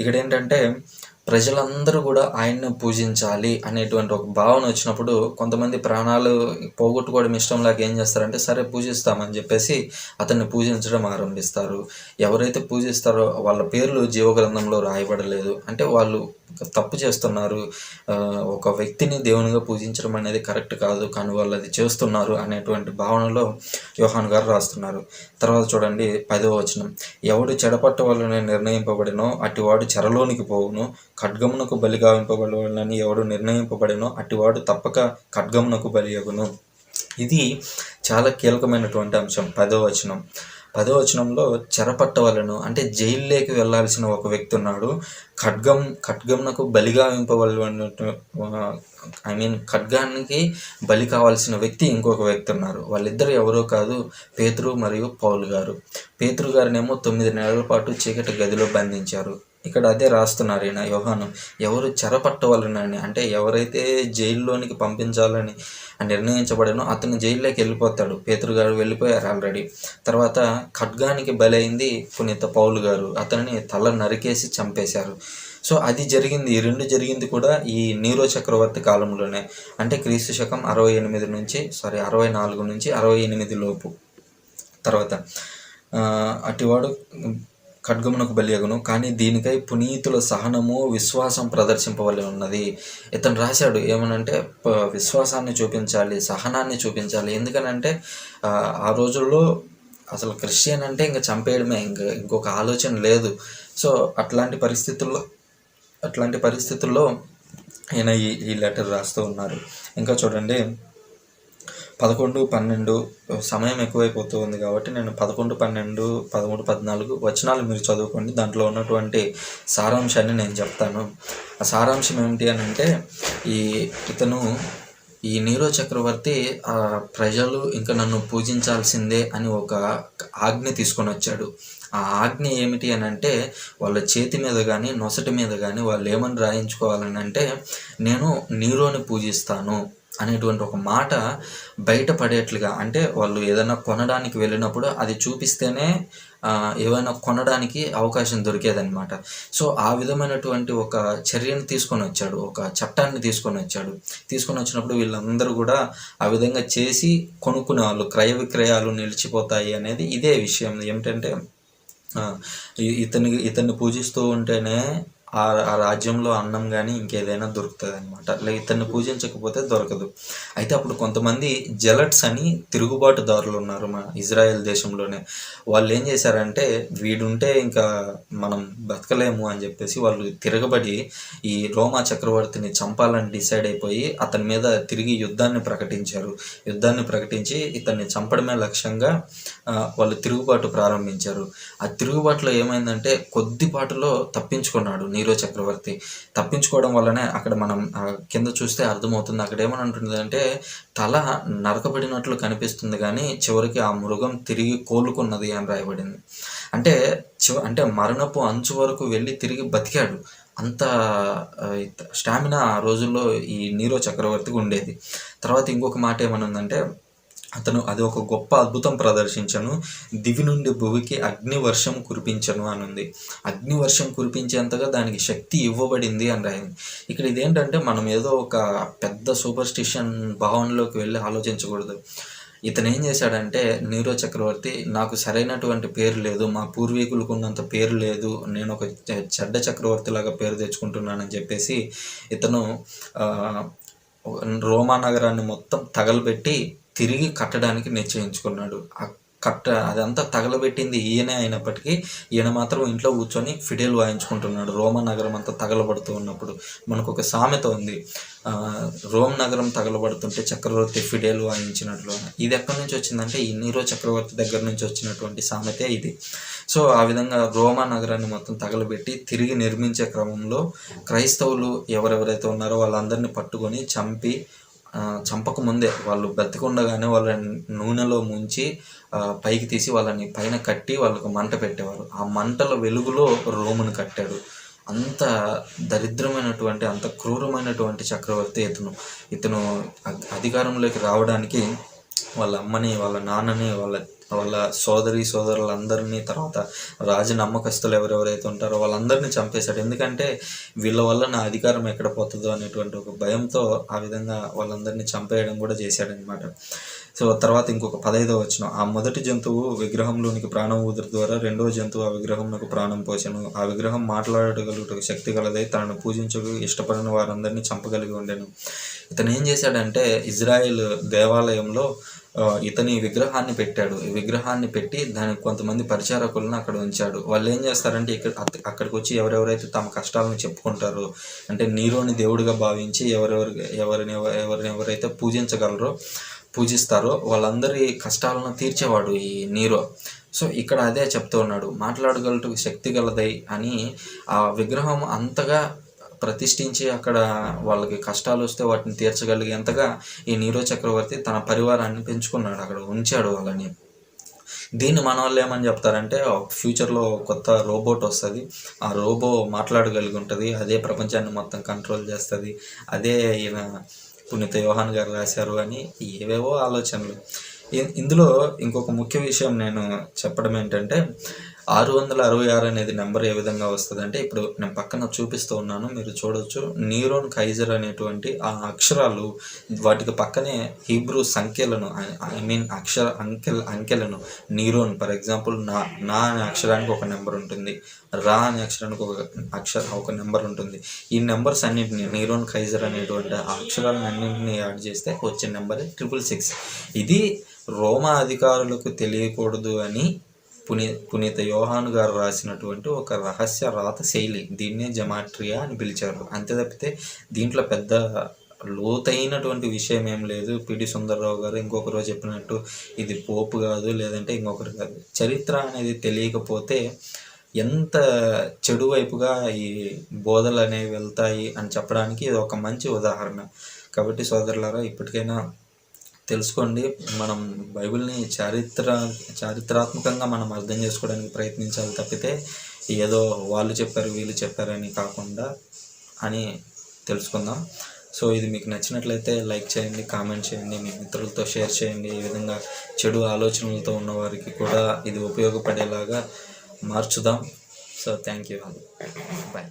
ఇక్కడ ఏంటంటే ప్రజలందరూ కూడా ఆయన్ని పూజించాలి అనేటువంటి ఒక భావన వచ్చినప్పుడు, కొంతమంది ప్రాణాలు పోగొట్టుకోవడం ఇష్టం లేక ఏం చేస్తారంటే, సరే పూజిస్తామని చెప్పేసి అతన్ని పూజించడం ఆరంభిస్తారు. ఎవరైతే పూజిస్తారో వాళ్ళ పేర్లు జీవగ్రంథంలో రాయబడలేదు అంటే వాళ్ళు తప్పు చేస్తున్నారు. ఒక వ్యక్తిని దేవునిగా పూజించడం అనేది కరెక్ట్ కాదు, కానీ వాళ్ళు అది చేస్తున్నారు అనేటువంటి భావనలో యోహాను గారు రాస్తున్నారు. తర్వాత చూడండి 10వ వచనం, ఎవడు చెడపట్ట వలన నిర్ణయింపబడినో అటివాడు చెరలోనికి పోవును, ఖడ్గమునకు బలి గావింపబడవలనని ఎవడు నిర్ణయింపబడినో అటివాడు తప్పక ఖడ్గమునకు బలియగును. ఇది చాలా కీలకమైనటువంటి అంశం. 10వ వచనం 10వ వచనంలో చెరపట్టవలను అంటే జైల్లోకి వెళ్ళాల్సిన ఒక వ్యక్తి ఉన్నాడు. ఖడ్గంనకు బలి గావింపవలనట్టు, ఖడ్గానికి బలి కావాల్సిన వ్యక్తి ఇంకొక వ్యక్తి ఉన్నారు. వాళ్ళిద్దరు ఎవరో కాదు, పేతురు మరియు పౌలు గారు. పేతురు గారినేమో 9 నెలల పాటు చీకటి గదిలో బంధించారు. ఇక్కడ అదే రాస్తున్నారు ఈయన యోహాను, ఎవరు చెరపట్టవలనని అంటే ఎవరైతే జైల్లోనికి పంపించాలని నిర్ణయించబడినో అతను జైల్లోకి వెళ్ళిపోతాడు. పేతురు గారు వెళ్ళిపోయారు ఆల్రెడీ. తర్వాత ఖడ్గానికి బలైంది పునీత పౌలు గారు, అతనిని తల నరికేసి చంపేశారు. సో అది జరిగింది. ఈ 2 జరిగింది కూడా ఈ నీరో చక్రవర్తి కాలంలోనే, అంటే క్రీస్తు శకం 64 నుంచి 68 లోపు. తర్వాత అటివాడు ఖడ్గమునకు బలియగును, కానీ దీనికై పునీతుల సహనము, విశ్వాసం ప్రదర్శింపవలసి ఉన్నది. ఇతను రాశాడు ఏమనంటే, విశ్వాసాన్ని చూపించాలి, సహనాన్ని చూపించాలి. ఎందుకనంటే ఆ రోజుల్లో అసలు క్రిస్టియన్ అంటే ఇంకా చంపేయడమే, ఇంకొక ఆలోచన లేదు. సో అట్లాంటి పరిస్థితుల్లో ఈయన ఈ లెటర్ రాస్తూ ఉన్నారు. ఇంకా చూడండి 11, 12 సమయం ఎక్కువైపోతూ ఉంది కాబట్టి నేను 11, 12, 13, 14 వచనాలు మీరు చదువుకోండి. దాంట్లో ఉన్నటువంటి సారాంశాన్ని నేను చెప్తాను. ఆ సారాంశం ఏమిటి అని అంటే, ఇతను ఈ నీరో చక్రవర్తి ప్రజలు ఇంకా నన్ను పూజించాల్సిందే అని ఒక ఆజ్ఞ తీసుకొని వచ్చాడు. ఆ ఆజ్ఞ ఏమిటి అని అంటే, వాళ్ళ చేతి మీద కానీ నొసటి మీద కానీ వాళ్ళు ఏమని రాయించుకోవాలని అంటే, నేను నీరోని పూజిస్తాను అనేటువంటి ఒక మాట బయటపడేట్లుగా, అంటే వాళ్ళు ఏదైనా కొనడానికి వెళ్ళినప్పుడు అది చూపిస్తేనే ఏవైనా కొనడానికి అవకాశం దొరికేదనమాట. సో ఆ విధమైనటువంటి ఒక చర్యను తీసుకొని వచ్చాడు, ఒక చట్టాన్ని తీసుకొని వచ్చాడు. తీసుకొని వచ్చినప్పుడు వీళ్ళందరూ కూడా ఆ విధంగా చేసి కొనుక్కునే వాళ్ళు, క్రయ విక్రయాలు నిలిచిపోతాయి అనేది ఇదే విషయం. ఏమిటంటే ఇతన్ని పూజిస్తూ ఉంటేనే ఆ రాజ్యంలో అన్నం కానీ ఇంకేదైనా దొరుకుతుంది అనమాట. ఇతన్ని పూజించకపోతే దొరకదు. అయితే అప్పుడు కొంతమంది జెలట్స్ అని తిరుగుబాటుదారులు ఉన్నారు మన ఇజ్రాయెల్ దేశంలోనే. వాళ్ళు ఏం చేశారంటే, వీడుంటే ఇంకా మనం బతకలేము అని చెప్పేసి వాళ్ళు తిరగబడి ఈ రోమా చక్రవర్తిని చంపాలని డిసైడ్ అయిపోయి అతని మీద తిరిగి యుద్ధాన్ని ప్రకటించి ఇతన్ని చంపడమే లక్ష్యంగా వాళ్ళు తిరుగుబాటు ప్రారంభించారు. ఆ తిరుగుబాటులో ఏమైందంటే కొద్దిపాటులో తప్పించుకున్నాడు నీరో చక్రవర్తి. తప్పించుకోవడం వల్లనే అక్కడ మనం కింద చూస్తే అర్థమవుతుంది. అక్కడ ఏమని ఉంటుందంటే, తల నరకబడినట్లు కనిపిస్తుంది కానీ చివరికి ఆ మృగం తిరిగి కోలుకున్నది అని రాయబడింది. అంటే మరణపు అంచు వరకు వెళ్ళి తిరిగి బతికాడు. అంత స్టామినా ఆ రోజుల్లో ఈ నీరో చక్రవర్తికి ఉండేది. తర్వాత ఇంకొక మాట ఏమనుందంటే, అతను అది ఒక గొప్ప అద్భుతం ప్రదర్శించను, దివి నుండి భూమికి అగ్నివర్షం కురిపించను అని ఉంది. అగ్నివర్షం కురిపించేంతగా దానికి శక్తి ఇవ్వబడింది అని రాయింది. ఇక్కడ ఇదేంటంటే, మనం ఏదో ఒక పెద్ద సూపర్స్టిషన్ భావనలోకి వెళ్ళి ఆలోచించకూడదు. ఇతను ఏం చేశాడంటే, నీరో చక్రవర్తి నాకు సరైనటువంటి పేరు లేదు, మా పూర్వీకులకు ఉన్నంత పేరు లేదు, నేను ఒక చెడ్డ చక్రవర్తిలాగా పేరు తెచ్చుకుంటున్నానని చెప్పేసి ఇతను రోమా నగరాన్ని మొత్తం తగలబెట్టి తిరిగి కట్టడానికి నిశ్చయించుకున్నాడు. అదంతా తగలబెట్టింది ఈయనే అయినప్పటికీ ఈయన మాత్రం ఇంట్లో కూర్చొని ఫిడేల్ వాయించుకుంటున్నాడు. రోమా నగరం అంతా తగలబడుతూ ఉన్నప్పుడు మనకు ఒక సామెత ఉంది, రోమ్ నగరం తగలబడుతుంటే చక్రవర్తి ఫిడేల్ వాయించినట్లు. ఇది ఎక్కడి నుంచి వచ్చిందంటే, ఈ నీరో చక్రవర్తి దగ్గర నుంచి వచ్చినటువంటి సామెతే ఇది. సో ఆ విధంగా రోమా నగరాన్ని మొత్తం తగలబెట్టి తిరిగి నిర్మించే క్రమంలో క్రైస్తవులు ఎవరెవరైతే ఉన్నారో వాళ్ళందరినీ పట్టుకొని చంపకముందే, వాళ్ళు బ్రతికుండగానే వాళ్ళని నూనెలో ముంచి పైకి తీసి వాళ్ళని పైన కట్టి వాళ్ళకు మంట పెట్టేవారు. ఆ మంటల వెలుగులో రోమును కట్టాడు. అంత దరిద్రమైనటువంటి, అంత క్రూరమైనటువంటి చక్రవర్తి ఇతను అధికారంలోకి రావడానికి వాళ్ళ అమ్మని, వాళ్ళ నాన్నని, వాళ్ళ సోదరులందరినీ, తర్వాత రాజు నమ్మకస్తులు ఎవరెవరైతే ఉంటారో వాళ్ళందరినీ చంపేశాడు. ఎందుకంటే వీళ్ళ వల్ల నా అధికారం ఎక్కడ పోతుందో అనేటువంటి ఒక భయంతో ఆ విధంగా వాళ్ళందరినీ చంపేయడం కూడా చేశాడనమాట. సో తర్వాత ఇంకొక 15వ వచనం, ఆ మొదటి జంతువు విగ్రహంలోనికి ప్రాణం ఊదురు ద్వారా రెండవ జంతువు ఆ విగ్రహంలోకి ప్రాణం పోసెను. ఆ విగ్రహం మాట్లాడగలుగుటకు శక్తి గలదై తనను పూజించకు ఇష్టపడిన వారందరినీ చంపగలిగి ఉండెను. ఇతను ఏం చేశాడంటే, ఇజ్రాయెల్ దేవాలయంలో ఇతని విగ్రహాన్ని పెట్టాడు. ఈ విగ్రహాన్ని పెట్టి దానికి కొంతమంది పరిచారకులను అక్కడ ఉంచాడు. వాళ్ళు ఏం చేస్తారంటే, అక్కడికి వచ్చి ఎవరెవరైతే తమ కష్టాలను చెప్పుకుంటారో, అంటే నీరోని దేవుడిగా భావించి ఎవరైతే పూజిస్తారో వాళ్ళందరి కష్టాలను తీర్చేవాడు ఈ నీరో. సో ఇక్కడ అదే చెప్తూ ఉన్నాడు, మాట్లాడగలటకు శక్తి గలదై అని. ఆ విగ్రహం అంతగా ప్రతిష్ఠించి అక్కడ వాళ్ళకి కష్టాలు వస్తే వాటిని తీర్చగలిగేంతగా ఈ నీరో చక్రవర్తి తన పరివారాన్ని పెంచుకున్నాడు, అక్కడ ఉంచాడు వాళ్ళని. దీన్ని మన వాళ్ళు ఏమని చెప్తారంటే, ఫ్యూచర్లో కొత్త రోబోట్ వస్తుంది, ఆ రోబో మాట్లాడగలిగి ఉంటుంది, అదే ప్రపంచాన్ని మొత్తం కంట్రోల్ చేస్తుంది, అదే ఈయన పునీత యోహాన్ గారు రాశారు అని ఏవేవో ఆలోచనలు. ఇందులో ఇంకొక ముఖ్య విషయం నేను చెప్పడం ఏంటంటే, 666 అనేది నెంబర్ ఏ విధంగా వస్తుంది అంటే, ఇప్పుడు నేను పక్కన చూపిస్తూ ఉన్నాను, మీరు చూడవచ్చు. నీరోన్ కైజర్ అనేటువంటి ఆ అక్షరాలు, వాటికి పక్కనే హీబ్రూ సంఖ్యలను, అంకెలను నీరోన్, ఫర్ ఎగ్జాంపుల్ నా అనే అక్షరానికి ఒక నెంబర్ ఉంటుంది, రా అనే అక్షరానికి ఒక నెంబర్ ఉంటుంది. ఈ నెంబర్స్ అన్నింటినీ నీరోన్ కైజర్ అనేటువంటి ఆ అక్షరాలను అన్నింటినీ యాడ్ చేస్తే వచ్చే నెంబర్ 666. ఇది రోమా అధికారులకు తెలియకూడదు అని పునీత యోహాను గారు రాసినటువంటి ఒక రహస్య రాత శైలి. దీన్నే జమాట్రియా అని పిలిచారు. అంతే తప్పితే దీంట్లో పెద్ద లోతైనటువంటి విషయం ఏం లేదు. పిడి సుందర్రావు గారు ఇంకొక రోజు చెప్పినట్టు ఇది పోపు కాదు, లేదంటే ఇంకొకరు కాదు. చరిత్ర అనేది తెలియకపోతే ఎంత చెడు వైపుగా ఈ బోధలు అనేవి వెళ్తాయి అని చెప్పడానికి ఇది ఒక మంచి ఉదాహరణ. కాబట్టి సోదరులారా, ఇప్పటికైనా తెలుసుకోండి. మనం బైబిల్ని చారిత్రాత్మకంగా మనం అర్థం చేసుకోవడానికి ప్రయత్నించాలి తప్పితే ఏదో వాళ్ళు చెప్పారు వీళ్ళు చెప్పారని కాకుండా అని తెలుసుకుందాం. సో ఇది మీకు నచ్చినట్లయితే లైక్ చేయండి, కామెంట్ చేయండి, మీ మిత్రులతో షేర్ చేయండి. ఈ విధంగా చెడు ఆలోచనలతో ఉన్న వారికి కూడా ఇది ఉపయోగపడేలాగా మార్చుదాం. So thank you. బాయ్.